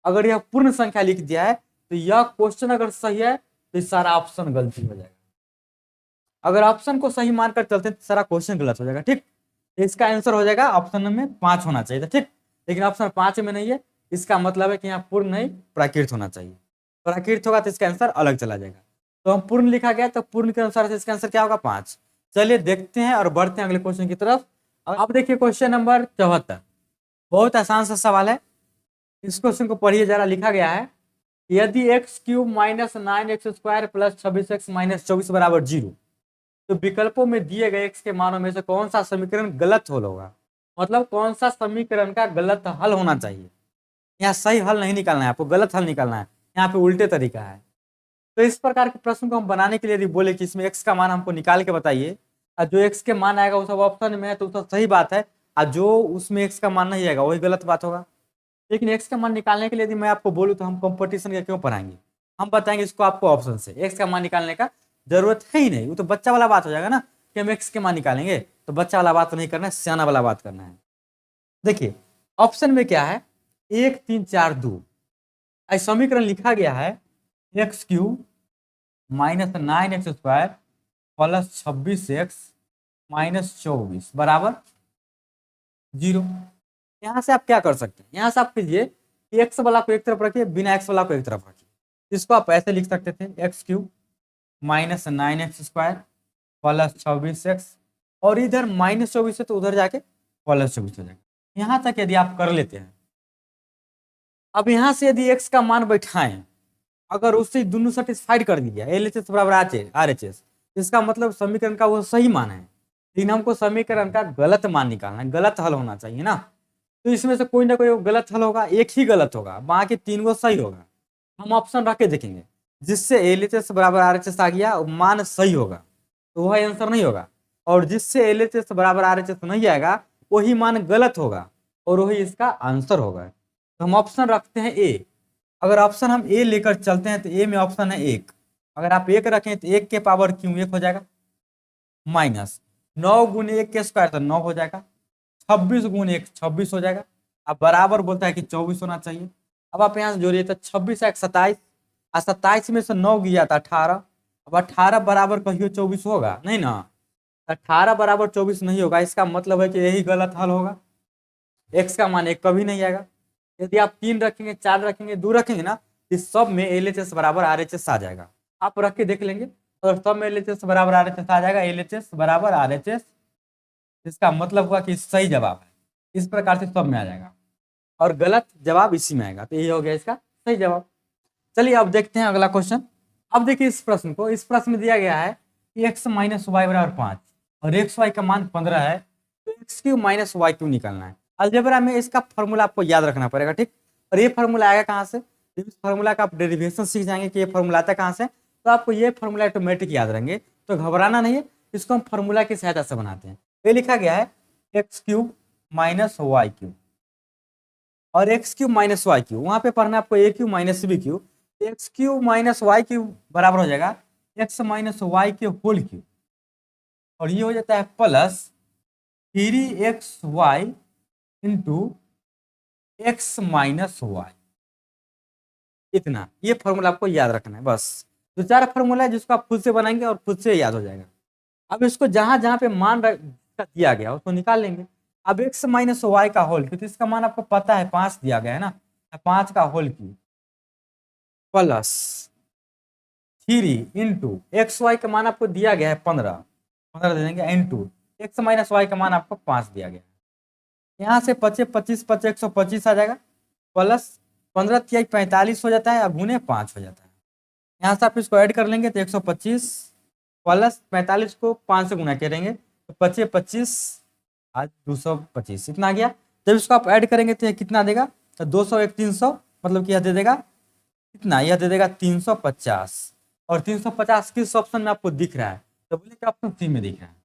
अगर यह पूर्ण संख्या लिख दिया है तो यह क्वेश्चन अगर सही है तो ये सारा ऑप्शन गलती हो जाएगा। अगर ऑप्शन को सही मानकर चलते हैं तो सारा क्वेश्चन गलत हो जाएगा। ठीक, तो इसका आंसर हो जाएगा ऑप्शन में 5 होना चाहिए था। ठीक, लेकिन ऑप्शन 5 में नहीं है, इसका मतलब है कि यहाँ पूर्ण नहीं प्राकृत होना चाहिए। प्राकृत होगा तो इसका आंसर अलग चला जाएगा। तो हम पूर्ण लिखा गया तो पूर्ण के अनुसार से इसका आंसर क्या होगा 5। चलिए देखते हैं और बढ़ते हैं अगले क्वेश्चन की तरफ। अब देखिए क्वेश्चन नंबर 74, बहुत आसान सा सवाल है। इस क्वेश्चन को पढ़िए जरा। लिखा गया है यदि x³ minus 9x² plus 26x minus 24 बराबर 0 तो विकल्पों में दिए गए x के मानों में से कौन सा समीकरण गलत हल होगा। मतलब कौन सा समीकरण का गलत हल होना चाहिए। यहाँ सही हल नहीं निकालना है आपको, गलत हल निकालना है। यहाँ पे उल्टे तरीका है। तो इस प्रकार के प्रश्न को हम बनाने के लिए यदि बोले कि इसमें x का मान हमको निकाल के बताइए, और जो x के मान आएगा वो सब ऑप्शन में है तो सब सही बात है, और जो उसमें x का मान नहीं आएगा वही गलत बात होगा। लेकिन x का मान निकालने के लिए यदि मैं आपको बोलूँ तो हम कंपटीशन का क्यों पढ़ाएंगे। हम बताएंगे इसको आपको ऑप्शन से। x का मान निकालने का जरूरत है ही नहीं, वो तो बच्चा वाला बात हो जाएगा ना कि हम x के मान निकालेंगे। तो बच्चा वाला बात तो नहीं करना है, सियाना वाला बात करना है। देखिए ऑप्शन में क्या है 1 3 4 2। समीकरण लिखा गया है x³ minus 9x² plus 26x minus 24 बराबर 0। यहाँ से आप क्या कर सकते हैं, यहाँ से आप कीजिए कि x वाला को एक तरफ रखिए, बिना x वाला को एक तरफ रखिए। इसको आप ऐसे लिख सकते थे x³ minus 9x² plus 26x, और इधर माइनस 24 है तो उधर जाके प्लस 24 हो जाएगा। यहाँ तक यदि आप कर लेते हैं, अब यहाँ से यदि x का मान बैठाएं, अगर उससे दोनों सेटिस्फाइड कर दिया LHS बराबर RHS, इसका मतलब समीकरण का वो सही मान है। लेकिन हमको समीकरण का गलत मान निकालना है, गलत हल होना चाहिए ना। तो इसमें से कोई ना कोई गलत हल होगा, एक ही गलत होगा, बाकी 3 गो सही होगा। हम ऑप्शन रख के देखेंगे, जिससे LHS बराबर RHS आ गया मान सही होगा तो वह आंसर नहीं होगा, और जिससे LHS बराबर RHS नहीं आएगा वही मान गलत होगा और वही इसका आंसर होगा। तो हम ऑप्शन रखते हैं ए। अगर ऑप्शन हम ए लेकर चलते हैं तो ए में ऑप्शन है 1। अगर आप 1 रखें तो 1 के पावर क्यों 1 हो जाएगा, माइनस 9 गुने 1 के स्क्वायर तो 9 हो जाएगा, 26 गुने 1 26 हो जाएगा। अब बराबर बोलता है कि 24 होना चाहिए। अब आप यहाँ से जोड़िए तो 26 है 27, और 27 में से 9 गया था 18। अब 18 बराबर कहियो 24 होगा नहीं ना, 18 बराबर 24 नहीं होगा। इसका मतलब है कि यही गलत हल होगा, x का मान 1 कभी नहीं आएगा। यदि आप 3 रखेंगे 4 रखेंगे 2 रखेंगे ना, इस सब में LHS बराबर RHS आ जाएगा। आप रख के देख लेंगे और सब में LHS बराबर RHS आ जाएगा, LHS बराबर RHS, इसका मतलब हुआ कि सही जवाब है। इस प्रकार से सब में आ जाएगा और गलत जवाब इसी में आएगा। तो यही हो गया इसका सही जवाब। चलिए अब देखते हैं अगला क्वेश्चन। अब देखिए इस प्रश्न को, इस प्रश्न में दिया गया है कि x माइनस वाई बराबर 5 और XY का मान 15 है, तो x³ माइनस y³ निकालना है। अलजेब्रा में इसका फॉर्मूला आपको याद रखना पड़ेगा। ठीक, और ये फॉर्मूला आएगा कहाँ से, इस फॉर्मूला का आप डेरिवेशन सीख जाएंगे कि ये फॉर्मूला आता है कहाँ से, तो आपको ये फॉर्मूला ऑटोमेटिक याद रहेंगे। तो घबराना नहीं है, इसको हम फॉर्मूला की सहायता से बनाते हैं। ये लिखा गया है x³ माइनस y³ और x³ माइनस y³, वहां पे पढ़ना है आपको a³ minus b³। x³ minus y³ बराबर हो जाएगा x माइनस y के होल क्यूब, और ये हो जाता है plus 3xy into x minus y. इतना, ये फॉर्मूला आपको याद रखना है। बस 2-4 फॉर्मूला है जिसको आप खुद से बनाएंगे और खुद से याद हो जाएगा। अब इसको जहां जहां पे मान दिया गया उसको निकाल लेंगे। अब x माइनस वाई का होल क्यूब, तो इसका मान आपको पता है 5 दिया गया है ना, 5 का whole cube plus 3 into x y का मान आपको दिया गया है 15 दे देंगे, इंटू x माइनस वाई का मान आपको 5 दिया गया है। यहाँ से 25 125 आ जाएगा, प्लस 15 तिया 45 हो जाता है, अब गुने 5 हो जाता है। यहाँ से आप इसको ऐड कर लेंगे तो 125 प्लस 45 को 5 से गुना करेंगे तो 25 आज 225 इतना आ गया। जब इसको आप ऐड करेंगे तो कितना देगा, तो 200 एक 300, मतलब कि यह दे देगा कितना, यह दे देगा 350। और 350 किस ऑप्शन में आपको दिख रहा है, तो बोले कि ऑप्शन सी में दिख रहा है।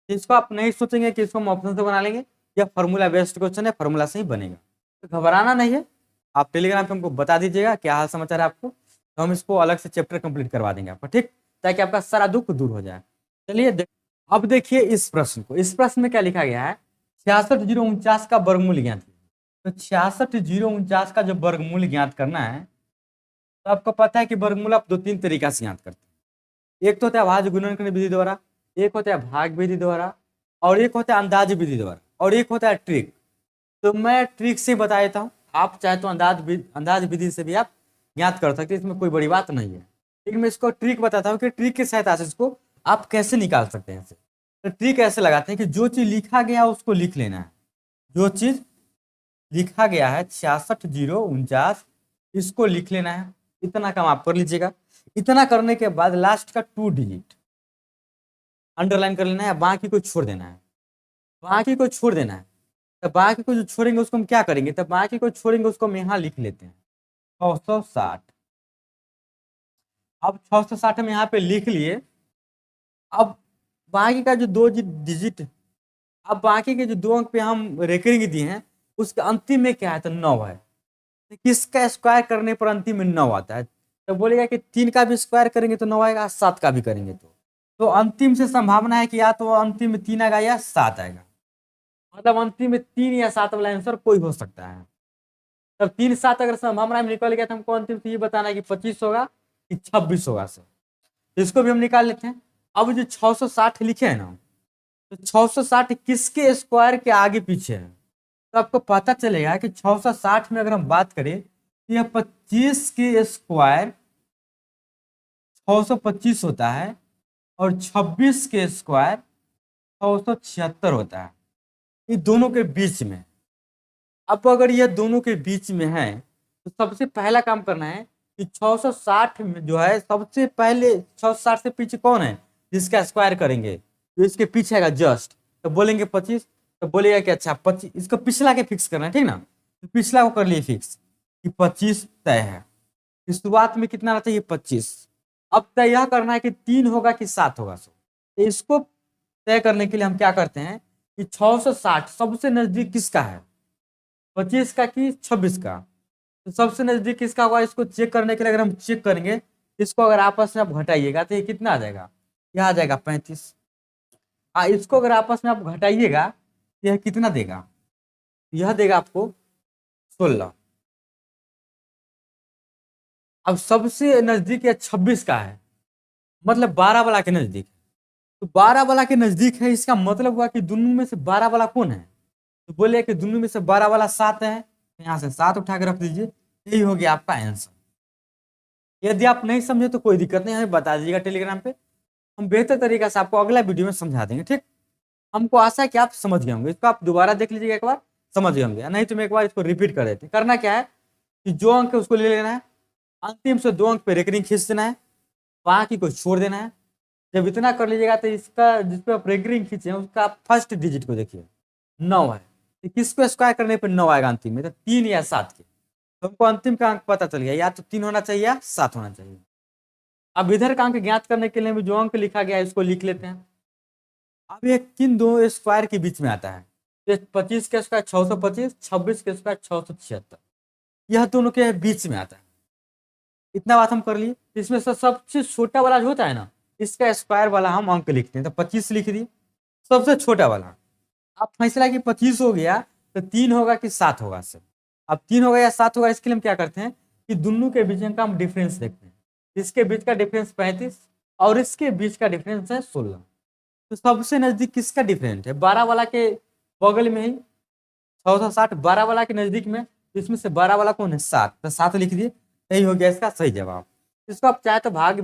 इसको आप नहीं सोचेंगे कि इसको हम ऑप्शन से बना लेंगे, यह फॉर्मूला बेस्ड क्वेश्चन है, फॉर्मूला से ही बनेगा। तो घबराना नहीं है, आप टेलीग्राम पे हमको बता दीजिएगा क्या हाल समाचार है आपको, तो हम इसको अलग से चैप्टर कंप्लीट करवा देंगे आपको, ठीक, ताकि आपका सारा दुख दूर हो जाए। चलिए अब देखिए इस प्रश्न को। इस प्रश्न में क्या लिखा गया है, 66,049 का वर्गमूल ज्ञात कीजिए। तो 66,049 का जो वर्गमूल ज्ञात करना है, तो आपको पता है कि वर्गमूल आप 2-3 तरीका से ज्ञात करते हैं। एक तो होता है भाज्य गुणनखंड विधि द्वारा, एक होता है भाग विधि द्वारा, और एक होता है अंदाज विधि द्वारा, और एक होता है ट्रिक। तो मैं ट्रिक से बता देता हूँ, आप चाहे तो अंदाज विधि से भी आप ज्ञात कर सकते हैं, इसमें कोई बड़ी बात नहीं है। लेकिन मैं इसको ट्रिक बताता हूँ कि ट्रिक की सहायता से इसको आप कैसे निकाल सकते हैं इसे। तो ट्रिक ऐसे लगाते हैं कि जो चीज लिखा गया उसको लिख लेना है। जो चीज लिखा गया है 66,049, इसको लिख लेना है। इतना काम आप कर लीजिएगा। इतना करने के बाद लास्ट का 2 डिजिट अंडरलाइन कर लेना है, बाकी को छोड़ देना है। बाकी को छोड़ देना है। तो बाकी को जो छोड़ेंगे उसको हम क्या करेंगे, तो बाकी को छोड़ेंगे उसको हम यहाँ लिख लेते हैं 660। अब 660 हम यहाँ पे लिख लिए। अब बाकी का जो 2 डिजिट, अब बाकी के जो 2 अंक पे हम रेकरिंग दिए हैं, उसके अंतिम में क्या है, तो 9 है। तो किसका स्क्वायर करने पर अंतिम में 9 आता है, तो बोलेगा कि 3 का भी स्क्वायर करेंगे तो 9 आएगा, 7 का भी करेंगे तो अंतिम से संभावना है कि या तो अंतिम में 3 आएगा या 7 आएगा। मतलब अंतिम में 3 या 7 वाला आंसर कोई हो सकता है। तब 3-7 अगर संभावना में निकल गया तो हमको अंतिम से ये बताना है कि 25 होगा कि 26 होगा सर। इसको भी हम निकाल लेते हैं। अब जो 660 लिखे हैं ना, तो 660 किसके स्क्वायर के आगे पीछे है, तो आपको पता चलेगा कि 660 में अगर हम बात करें तो यह 25 के स्क्वायर 625 होता है, और 26 के स्क्वायर 676 होता है। ये दोनों के बीच में। अब अगर यह दोनों के बीच में है तो सबसे पहला काम करना है कि 660 में जो है, सबसे पहले 660 से पीछे कौन है जिसका स्क्वायर करेंगे, तो इसके पीछे आएगा जस्ट। तो बोलेंगे 25, तो बोलेगा कि अच्छा 25, इसको पिछला के फिक्स करना है, ठीक ना। तो पिछला को कर लिए फिक्स कि 25 तय है। शुरुआत में कितना रहता है, ये 25। अब तय यह करना है कि 3 होगा कि 7 होगा। तो इसको तय करने के लिए हम क्या करते हैं कि 660 सबसे नजदीक किसका है, 25 का कि 26 का। तो सबसे नजदीक किसका होगा, इसको चेक करने के लिए अगर हम चेक करेंगे, इसको अगर आपस में आप घटाइएगा तो ये कितना आ जाएगा, यह आ जाएगा 35। इसको अगर आपस में आप घटाइएगा तो यह कितना देगा, यह देगा आपको 16। अब सबसे नजदीक यह 26 का है, मतलब 12 वाला के नजदीक। तो 12 वाला के नजदीक है, इसका मतलब हुआ कि दोनों में से 12 वाला कौन है, तो बोले कि दोनों में से 12 वाला 7 है। तो यहाँ से 7 उठा के रख दीजिए, यही हो गया आपका आंसर। यदि आप नहीं समझे तो कोई दिक्कत नहीं, हमें बता दीजिएगा टेलीग्राम पे, हम बेहतर तरीके से आपको अगला वीडियो में समझा देंगे, ठीक। हमको आशा है कि आप समझ गए होंगे। इसको आप दोबारा देख लीजिएगा एक बार, समझ गए होंगे। नहीं तो मैं एक बार इसको रिपीट कर देते। करना क्या है कि जो अंक है उसको ले लेना है, अंतिम से 2 अंक पे रेकरिंग खींच देना है, बाकी को छोड़ देना है। जब इतना कर लीजिएगा तो इसका जिसपे आप रेकरिंग खींचे हैं उसका आप फर्स्ट डिजिट को देखिए 9 है, तो किसको स्क्वायर करने पर 9 आएगा अंतिम में, तो 3 या 7 के। तो हमको अंतिम का अंक पता चल गया, या तो 3 होना चाहिए या 7 होना चाहिए। अब इधर का अंक ज्ञात करने के लिए भी जो अंक लिखा गया है इसको लिख लेते हैं। अब ये किन दो स्क्वायर के बीच में आता है, तो 25 के स्क्वायर 625, 26 के स्क्वायर 676, यह दोनों के बीच में आता है। इतना बात हम कर लिए। इसमें से सबसे छोटा वाला जो होता है ना, इसका स्क्वायर वाला हम अंक लिखते हैं। तो 25 लिख दिए सबसे छोटा वाला। अब फैसला कि 25 हो गया तो 3 होगा कि 7 होगा सर। अब 3 होगा या 7 होगा, इसके लिए हम क्या करते हैं कि दोनों के बीच का हम डिफरेंस देखते हैं। इसके बीच का डिफरेंस 35 और इसके बीच का डिफरेंस है 16। तो सबसे नजदीक किसका डिफरेंस है, 12 वाला के बगल में ही 660, 12 वाला के नजदीक में। इसमें से 12 वाला कौन है, 7, तो 7 लिख दिए, यही हो गया इसका सही जवाब। इसको आप चाहे तो भाग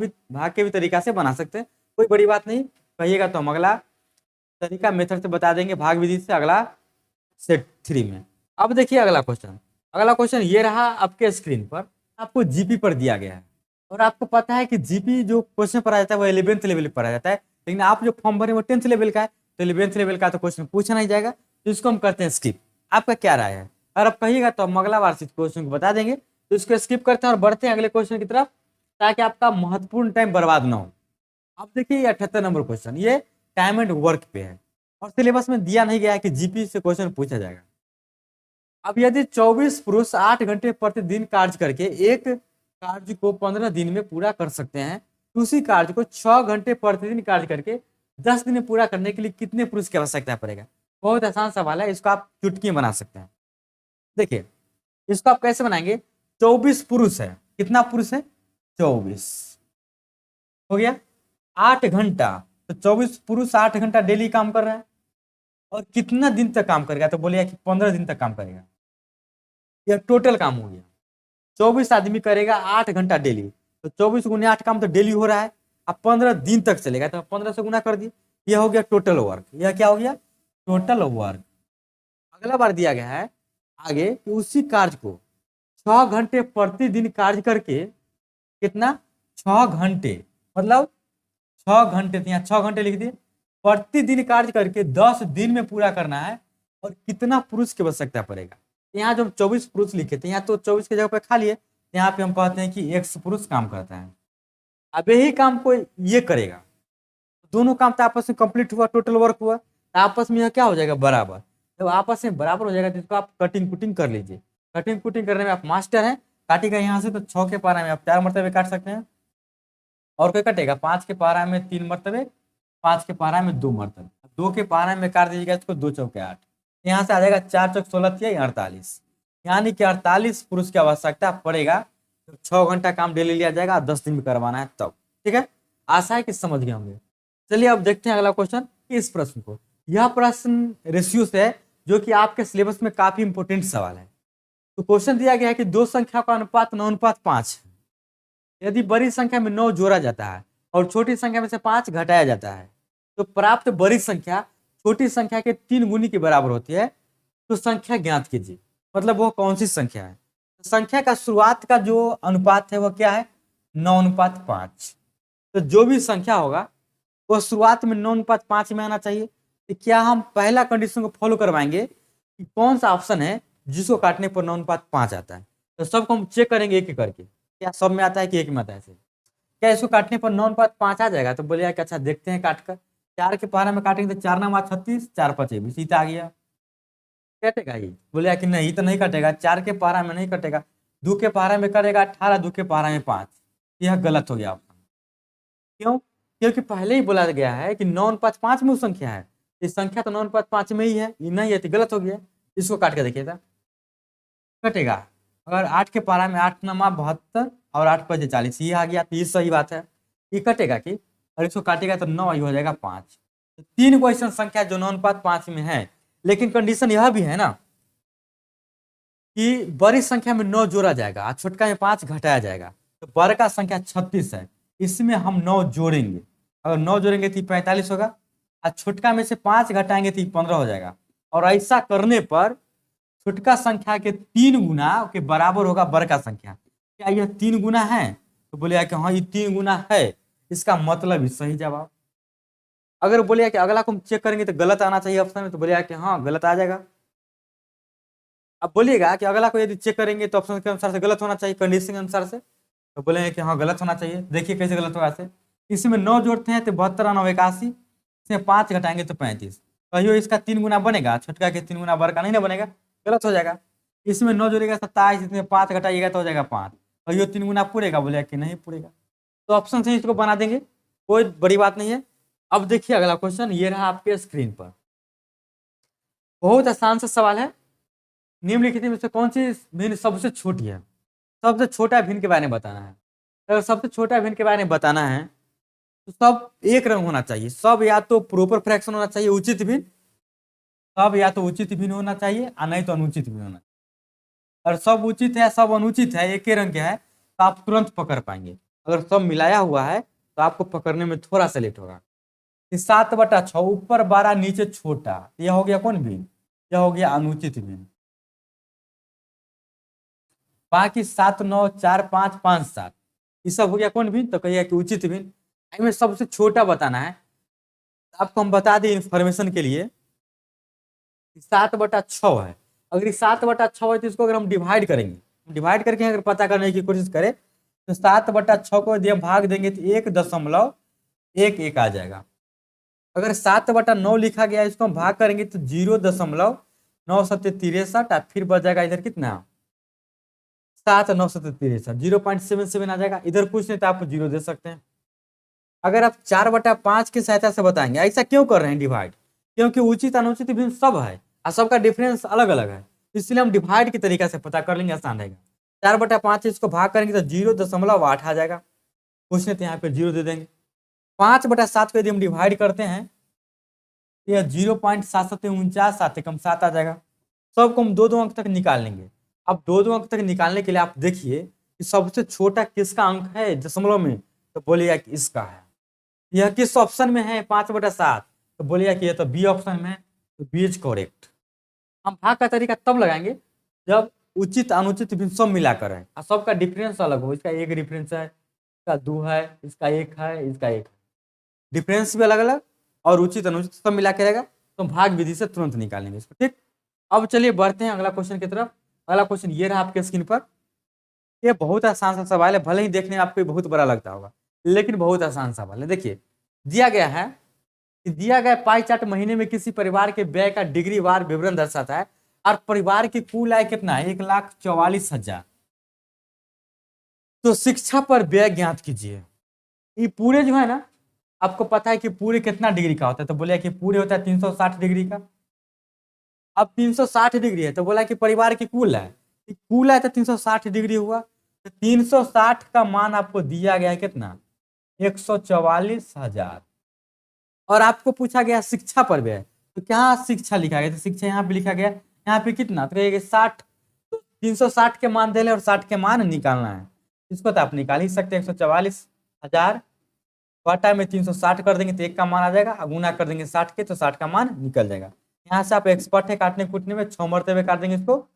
के भी तरीका से बना सकते हैं, कोई बड़ी बात नहीं। कहिएगा तो हम अगला तरीका मेथड से बता देंगे, भाग विधि से अगला सेट 3 में। अब देखिए अगला क्वेश्चन। अगला क्वेश्चन ये रहा आपके स्क्रीन पर, आपको जीपी पर दिया गया है, और आपको पता है कि जीपी जो क्वेश्चन पर आ जाता है वो 11th लेवल पर आ जाता है, लेकिन आप जो फॉर्म भरे वो 10th लेवल का है, तो 11th लेवल का तो क्वेश्चन पूछा नहीं जाएगा, तो इसको हम करते हैं स्किप। आपका क्या राय है, अगर आप कहिएगा तो हम अगला वार्षिक क्वेश्चन को बता देंगे। तो इसको स्किप करते हैं और बढ़ते हैं अगले क्वेश्चन की तरफ, ताकि आपका महत्वपूर्ण टाइम बर्बाद ना हो। अब देखिए 78 नंबर क्वेश्चन, ये टाइम एंड वर्क पे है, और सिलेबस में दिया नहीं गया है कि जीपी से क्वेश्चन पूछा जाएगा। अब यदि 24 पुरुष 8 घंटे प्रतिदिन कार्य करके एक कार्य को 15 दिन में पूरा कर सकते हैं, तो उसी कार्य को 6 घंटे प्रतिदिन कार्य करके 10 दिन में पूरा करने के लिए कितने पुरुष की आवश्यकता पड़ेगा। बहुत आसान सवाल है, इसको आप चुटकी में बना सकते हैं। देखिए इसको आप कैसे बनाएंगे, 24 पुरुष है, कितना पुरुष है 24, हो गया 8 घंटा, तो 24 पुरुष 8 घंटा डेली काम कर रहा है, और कितना दिन तक काम करेगा, तो बोलिए कि 15 दिन तक काम करेगा, यह टोटल काम हो गया। 24 आदमी करेगा 8 घंटा डेली, तो 24 गुने 8 काम तो डेली हो रहा है, अब 15 दिन तक चलेगा, तो 15 से गुना कर दिए, यह हो गया टोटल वर्क। यह क्या हो गया टोटल वर्क। अगला बार दिया गया है आगे कि उसी कार्य को 6 घंटे प्रतिदिन कार्य करके, कितना 6 घंटे, मतलब 6 घंटे, तो यहाँ 6 घंटे लिख दिए, प्रतिदिन कार्य करके 10 दिन में पूरा करना है, और कितना पुरुष की आवश्यकता पड़ेगा। यहाँ जो 24 पुरुष लिखे थे, यहाँ तो 24 की जगह पे खा लिए, यहाँ पे हम कहते हैं कि 1 पुरुष काम करता है। अब यही काम कोई ये करेगा, दोनों काम तो आपस में कंप्लीट हुआ, टोटल वर्क हुआ, तो आपस में यह क्या हो जाएगा बराबर। जब आपस में बराबर हो जाएगा तो इसको आप कटिंग कुटिंग कर लीजिए। कटिंग कुटिंग करने में आप मास्टर हैं, काटिएगा यहाँ से तो 6 के पारा में आप 4 मरतबे काट सकते हैं, और कोई कटेगा 5 के पारा में 3 मरतबे, 5 के पारा में 2 मरतबे, 2 के पारा में काट दीजिएगा इसको, 2 चौके 8, यहाँ से आ जाएगा 4 चौक 16 48, यानी कि 48 पुरुष की आवश्यकता पड़ेगा। तो 6 घंटा काम डेली लिया जाएगा, 10 दिन में करवाना है तब। ठीक है, आशा है कि समझ गए होंगे। चलिए अब देखते हैं अगला क्वेश्चन, इस प्रश्न को। यह प्रश्न रेशियो से है, जो कि आपके सिलेबस में काफी इंपोर्टेंट सवाल है। तो क्वेश्चन दिया गया है कि दो संख्या का अनुपात 9:5 है। यदि बड़ी संख्या में 9 जोड़ा जाता है और छोटी संख्या में से 5 घटाया जाता है, तो प्राप्त बड़ी संख्या छोटी संख्या के 3 गुनी के बराबर होती है। तो संख्या ज्ञात कीजिए, मतलब वो कौन सी संख्या है। संख्या का शुरुआत का जो अनुपात है वह क्या है 9:5। तो जो भी संख्या होगा वो शुरुआत में 9:5 में आना चाहिए। तो क्या हम पहला कंडीशन को फॉलो करवाएंगे कि कौन सा ऑप्शन है जिसको काटने पर 9:5 आता है। तो सबको हम चेक करेंगे एक एक करके, क्या सब में आता है कि एक में आता है। क्या इसको काटने पर 9:5 आ जाएगा, तो बोलिए कि अच्छा देखते हैं काट कर। 4 के पारा में काटेंगे तो 4 9 36, 4 5 20 आ गया, कटेगा ये। बोलिए कि नहीं तो नहीं कटेगा, 4 के पारा में नहीं कटेगा, 2 के पारा में कटेगा 18, 2 के पारा में 5। यह गलत हो गया ऑप्शन। क्यों? क्योंकि पहले ही बोला गया है कि 9:5 में वो संख्या है, इस संख्या तो 9:5 में ही है, ये नहीं है तो गलत हो गया। इसको काट के देखिएगा कटेगा। अगर 8 के पारा में 8 9 72 और 8 5 40, ये आ गया तो ये सही बात है, ये कटेगा कि, और इसको काटेगा तो 9 ही हो जाएगा 5। तो 3 क्वेश्चन संख्या जो 9:5 में है, लेकिन कंडीशन यह भी है ना कि बड़ी संख्या में 9 जोड़ा जाएगा और छोटका में 5 घटाया जाएगा। तो बड़ का संख्या 36 है, इसमें हम 9 जोड़ेंगे, अगर 9 जोड़ेंगे तो 45 होगा, और छोटका में से 5 घटाएंगे तो 15 हो जाएगा। और ऐसा करने पर छोटका संख्या के 3 गुना के बराबर होगा बड़ का संख्या। क्या यह 3 गुना है? तो बोले कि हाँ ये 3 गुना है, इसका मतलब ही सही जवाब। अगर बोले कि अगला को हम चेक करेंगे तो गलत आना चाहिए ऑप्शन में, तो बोलिएगा कि हाँ गलत आ जाएगा। अब बोलिएगा कि अगला को यदि चेक करेंगे तो ऑप्शन के अनुसार से गलत होना चाहिए, कंडीशन के अनुसार से, तो बोलेंगे कि हाँ गलत होना चाहिए। देखिए कैसे गलत होगा ऐसे, इसमें 9 जोड़ते हैं तो 72 9 81, इसमें 5 घटाएंगे तो 35। कहियो इसका 3 गुना बनेगा, छोटका के 3 गुना बड़ का नहीं ना बनेगा, गलत हो जाएगा। इसमें 9 जोड़ेगा 27, इसमें 5 घटाइएगा तो हो जाएगा 5। कहियो 3 गुना पूरेगा, बोलेगा कि नहीं पूरेगा। तो ऑप्शन से इसको बना देंगे, कोई बड़ी बात नहीं है। अब देखिए अगला क्वेश्चन, ये रहा आपके स्क्रीन पर, बहुत आसान सा सवाल है। निम्नलिखित में से कौन सी भिन्न सबसे छोटी है? सबसे छोटा भिन्न के बारे में बताना है। अगर सबसे छोटा भिन्न के बारे में बताना है तो सब एक रंग होना चाहिए, सब या तो प्रॉपर फ्रैक्शन होना चाहिए उचित भिन्न, सब या तो उचित भिन्न होना चाहिए और नहीं तो अनुचित भिन्न होना चाहिए। और सब उचित है सब अनुचित है एक ही रंग के है तो आप तुरंत पकड़ पाएंगे। अगर सब मिलाया हुआ है तो आपको पकड़ने में थोड़ा सा लेट होगा। 7/6 ऊपर 12 नीचे छोटा, यह हो गया कौन भिन्न? यह हो गया अनुचित भिन्न। बाकी 7 9 4 5 5 7 ये सब हो गया कौन भिन्न? तो कहिए कि उचित भिन्न। इसमें सबसे छोटा बताना है, आपको हम बता दें इंफॉर्मेशन के लिए, 7/6 है। अगर ये 7/6 है तो इसको अगर हम डिवाइड करेंगे, डिवाइड करके अगर पता करने की कोशिश करें तो 7/6 को यदि भाग देंगे तो 1.11 आ जाएगा। अगर 7/9 लिखा गया इसको हम भाग करेंगे तो 0.9 63 और फिर बच जाएगा इधर कितना 7 9 63 0.77 आ जाएगा। इधर कुछ नहीं तो आप 0 दे सकते हैं। अगर आप 4/5 की सहायता से बताएंगे, ऐसा क्यों कर रहे हैं डिवाइड? क्योंकि उचित अनुचित भिन्न सब है और सबका डिफरेंस अलग अलग है, इसलिए हम डिवाइड के तरीके से पता कर लेंगे, आसान रहेगा। 4/5 इसको भाग करेंगे तो 0.8 आ जाएगा। पूछने तो यहाँ पे 0 दे देंगे। 5/7 को यदि हम डिवाइड करते हैं तो यह 0.7749 आ जाएगा। सबको हम 2-2 अंक तक निकाल लेंगे। अब 2-2 अंक तक निकालने के लिए आप देखिए कि सबसे छोटा किसका अंक है दशमलव में, तो बोलिएगा कि इसका है। यह किस ऑप्शन में है 5/7, तो बोलिएगा कि यह तो बी ऑप्शन में है, तो बी इज करेक्ट। हम भाग का तरीका तब लगाएंगे जब उचित अनुचित भी सब मिलाकर है और सबका डिफरेंस अलग हो। इसका एक डिफरेंस है, इसका 2 है, इसका 1 है, इसका 1 है, डिफरेंस भी अलग अलग और उचित अनुचित सब मिला के रहेगा, तो भाग विधि से तुरंत निकालेंगे इसको। ठीक, अब चलिए बढ़ते हैं अगला क्वेश्चन की तरफ। अगला क्वेश्चन ये रहा आपके स्क्रीन पर। ये बहुत आसान सा सवाल है, भले ही देखने में आपको बहुत बड़ा लगता होगा, लेकिन बहुत आसान सवाल है। देखिए दिया गया है कि दिया गया पाई चार्ट महीने में किसी परिवार के व्यय का डिग्री वार विवरण दर्शाता है और परिवार की कुल आय कितना है 1,44,000। तो शिक्षा पर व्यय ज्ञात कीजिए। ये पूरे जो है ना, आपको पता है कि पूरे कितना डिग्री का होता है, तो बोलिए कि पूरे होता है 360 डिग्री का। अब 360 डिग्री है तो बोला कि परिवार की कुल है, कुल है तो 360 डिग्री हुआ। तो 360 का मान आपको दिया गया है कितना 144,000। और आपको पूछा गया शिक्षा पर व्यय, तो क्या शिक्षा लिखा गया, तो शिक्षा यहाँ पे लिखा गया, यहाँ पे कितना तो 60। तो 360 के मान दे और 60 के मान निकालना है, इसको तो आप निकाल ही सकते हैं। 144,000 बटा में 360 कर देंगे तो 1 का मान आ जाएगा, गुना कर देंगे 60 के तो 60 का मान निकल जाएगा। यहाँ से आप एक्सपर्ट है काटने कूटने में, 6 मरते काट देंगे इसको,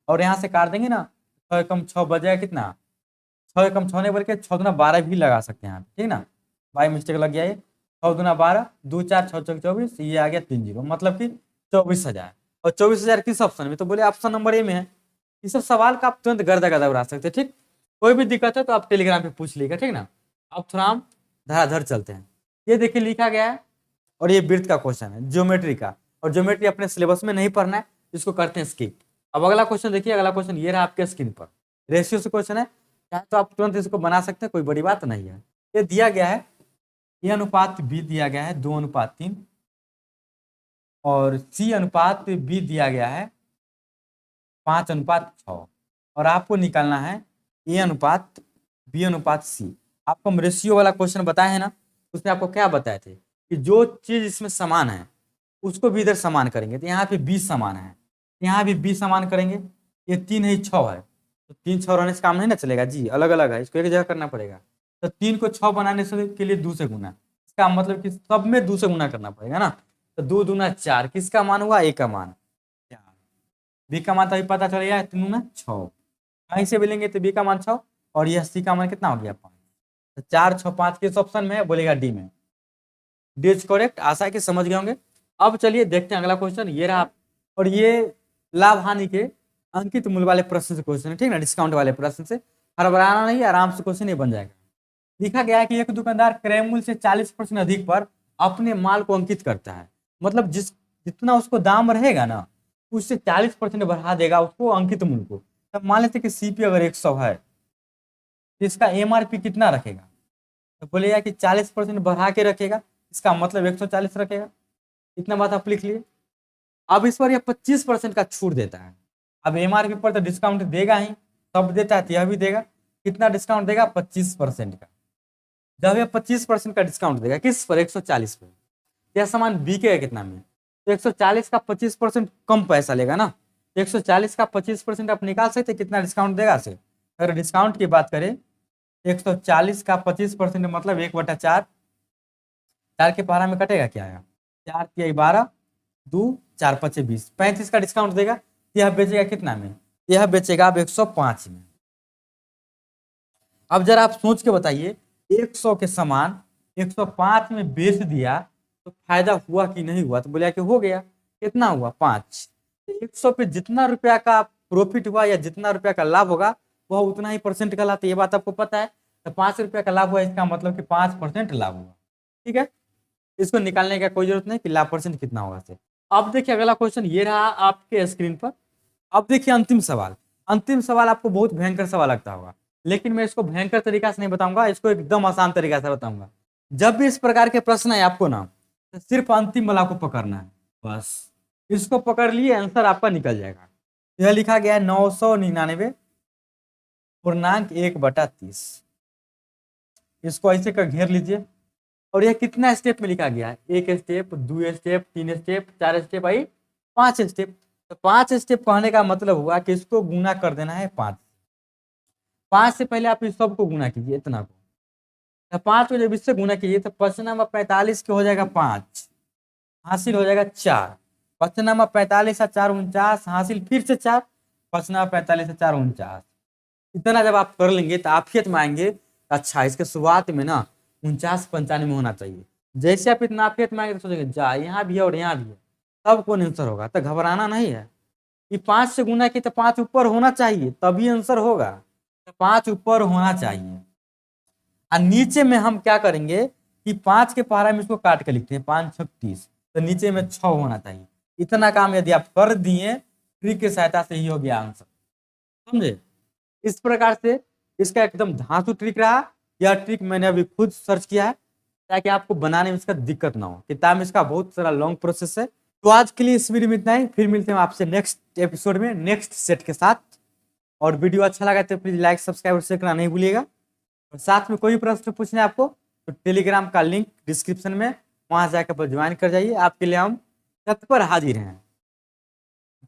और यहाँ से काट देंगे ना 6 कम 6 बजेगा कितना, 6 कम 6 नहीं बल्कि 6 दूना 12 भी लगा सकते हैं आप, ठीक ना, बाई मिस्टेक लग गया ये। 6 दूना 12, 2 4 6 6 24, ये आ गया 3 0, मतलब कि 24,000। और 24,000 किस ऑप्शन में, तो बोले ऑप्शन नंबर ए में है। इस सब सवाल का आप तुरंत गर्दा गर्दा उड़ा सकते हैं। ठीक, कोई भी दिक्कत है तो आप टेलीग्राम पे पूछ लीजिएगा, ठीक ना। अब थोड़ा हम धराधर चलते हैं। ये देखिए लिखा गया है और ये वृत्त का क्वेश्चन है, ज्योमेट्री का, और ज्योमेट्री अपने सिलेबस में नहीं पढ़ना है, इसको करते हैं स्किप। अब अगला क्वेश्चन देखिए, अगला क्वेश्चन ये रहा आपके स्क्रीन पर, रेशियो से क्वेश्चन है, चाहे तो आप तुरंत इसको बना सकते हैं, कोई बड़ी बात नहीं है। ये दिया गया है ए अनुपात बी दिया गया है 2:3 और सी अनुपात बी दिया गया है 5:6, और आपको निकालना है ए अनुपात बी अनुपात सी। आपको हम रेशियो वाला क्वेश्चन बताए हैं ना, उसमें आपको क्या बताए थे कि जो चीज इसमें समान है उसको भी इधर समान करेंगे, तो यहाँ पे 20 समान है, यहाँ भी 20 समान करेंगे। ये 3 है 6 है, तो 3 6 रहने से काम नहीं ना चलेगा जी, अलग अलग है, इसको एक जगह करना पड़ेगा। तो 3 को 6 बनाने से के लिए 2 से गुना, इसका मतलब कि सब में 2 से गुना करना पड़ेगा ना। तो 2 दूना 4, किसका मान हुआ ए का मान 4, बी का मान तो अभी पता चलेगा 3 दूना 6, कहीं से भी लेंगे तो बी का मान 6 और यह सी का मान कितना हो गया 5। तो 4 6 5 किस ऑप्शन में है, बोलेगा डी में, डी इज करेक्ट। आशा है कि समझ गए होंगे। अब चलिए देखते हैं अगला क्वेश्चन, ये रहा, और ये लाभ हानि के अंकित मूल्य वाले प्रश्न से क्वेश्चन है, ठीक ना, डिस्काउंट वाले प्रश्न से, हड़बड़ाना नहीं, आराम से क्वेश्चन ही बन जाएगा। लिखा गया है कि एक दुकानदार क्रय मूल्य से 40% अधिक पर अपने माल को अंकित करता है, मतलब जितना उसको दाम रहेगा ना उससे 40% बढ़ा देगा उसको अंकित मूल्य को। तब मान लेते कि सीपी अगर 100 है तो इसका एमआरपी कितना रखेगा, तो बोलेगा कि 40% बढ़ा के रखेगा, इसका मतलब 140 रखेगा। इतना बात आप लिख लिए। अब इस पर यह 25% का छूट देता है। अब एमआरपी पर तो डिस्काउंट देगा ही, सब देता है तो यह भी देगा। कितना डिस्काउंट देगा 25% का। जब यह 25% का डिस्काउंट देगा किस पर 140 पर, यह सामान बिकेगा कितना में, तो 140 का 25% कम पैसा लेगा ना, 140 का 25% आप निकाल सकते कितना डिस्काउंट देगा से। अगर डिस्काउंट की बात करें 140 का 25% मतलब 1/4, 4 के पहाड़ा में कटेगा क्या आया 4 तिया 12, 2 4 5 20, 35 का डिस्काउंट देगा। यह बेचेगा कितना में, यह बेचेगा अब 105 में। अब जरा आप सोच के बताइए 100 के सामान 105 में बेच दिया तो फायदा हुआ कि नहीं हुआ, तो बोलिया कि हो गया। कितना हुआ 5। 100 पे जितना रुपया का प्रॉफिट हुआ या जितना रुपया का लाभ होगा वह उतना ही परसेंट का लाभ, ये बात आपको पता है। तो 5 रुपया का लाभ हुआ, इसका मतलब कि 5% लाभ हुआ, ठीक है। इसको निकालने का कोई जरूरत नहीं कि लाभ परसेंट कितना होगा से। अब देखिए अगला क्वेश्चन ये रहा आपके स्क्रीन पर। अब देखिए अंतिम सवाल। अंतिम सवाल आपको बहुत भयंकर सवाल लगता होगा, लेकिन मैं इसको भयंकर तरीका से नहीं बताऊंगा, इसको एकदम आसान तरीका से बताऊंगा। जब भी इस प्रकार के प्रश्न है आपको ना, तो सिर्फ अंतिम वाला को पकड़ना है, बस इसको पकड़ लिए आंसर आपका निकल जाएगा। यह लिखा गया है 999.1/30। इसको ऐसे कर घेर लीजिए। और यह कितना स्टेप में लिखा गया है? 1 स्टेप, 2 स्टेप, 3 स्टेप, 4 स्टेप, आई 5 स्टेप। तो 5 स्टेप कहने का मतलब हुआ कि इसको गुना कर देना है 5। 5 से पहले आप इस सबको गुना कीजिए, इतना को। तो 5 को जब इससे गुना कीजिए तो 55 के हो जाएगा 5, हासिल हो जाएगा 4। 45 और 4 49, हासिल फिर से 4। 45 और 4 49। इतना जब आप कर लेंगे तो आफियत में आएंगे। अच्छा, इसके शुरुआत में ना 49 95 होना चाहिए। जैसे आप इतना आफियत में आएंगे तो सोचेंगे जा यहाँ भी है और यहाँ भी है, तब कौन आंसर होगा। तो घबराना नहीं है। ये 5 से गुना की तो 5 ऊपर होना चाहिए, तभी आंसर होगा। तो 5 ऊपर होना चाहिए। और नीचे में हम क्या करेंगे कि 5 के पहाड़ा में इसको काट के लिखते हैं, 5 6 30। तो नीचे में 6 होना चाहिए। इतना काम यदि आप कर दिए, ट्रिक की सहायता से ही हो गया आंसर। समझे? इस प्रकार से इसका एकदम धांसू ट्रिक रहा। यह ट्रिक मैंने अभी खुद सर्च किया है ताकि आपको बनाने में इसका दिक्कत ना हो। किताब में इसका बहुत सारा लॉन्ग प्रोसेस है। तो आज के लिए इस वीडियो में इतना ही। फिर मिलते हैं आपसे नेक्स्ट एपिसोड में नेक्स्ट सेट के साथ। और वीडियो अच्छा लगा तो प्लीज लाइक सब्सक्राइब और शेयर करना नहीं भूलिएगा। और साथ में कोई प्रश्न पूछना है आपको तो टेलीग्राम का लिंक डिस्क्रिप्शन में, वहां जाकर ज्वाइन कर जाइए। आपके लिए हम तत्पर हाजिर हैं।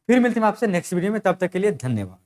फिर मिलते हैं आपसे नेक्स्ट वीडियो में, तब तक के लिए धन्यवाद।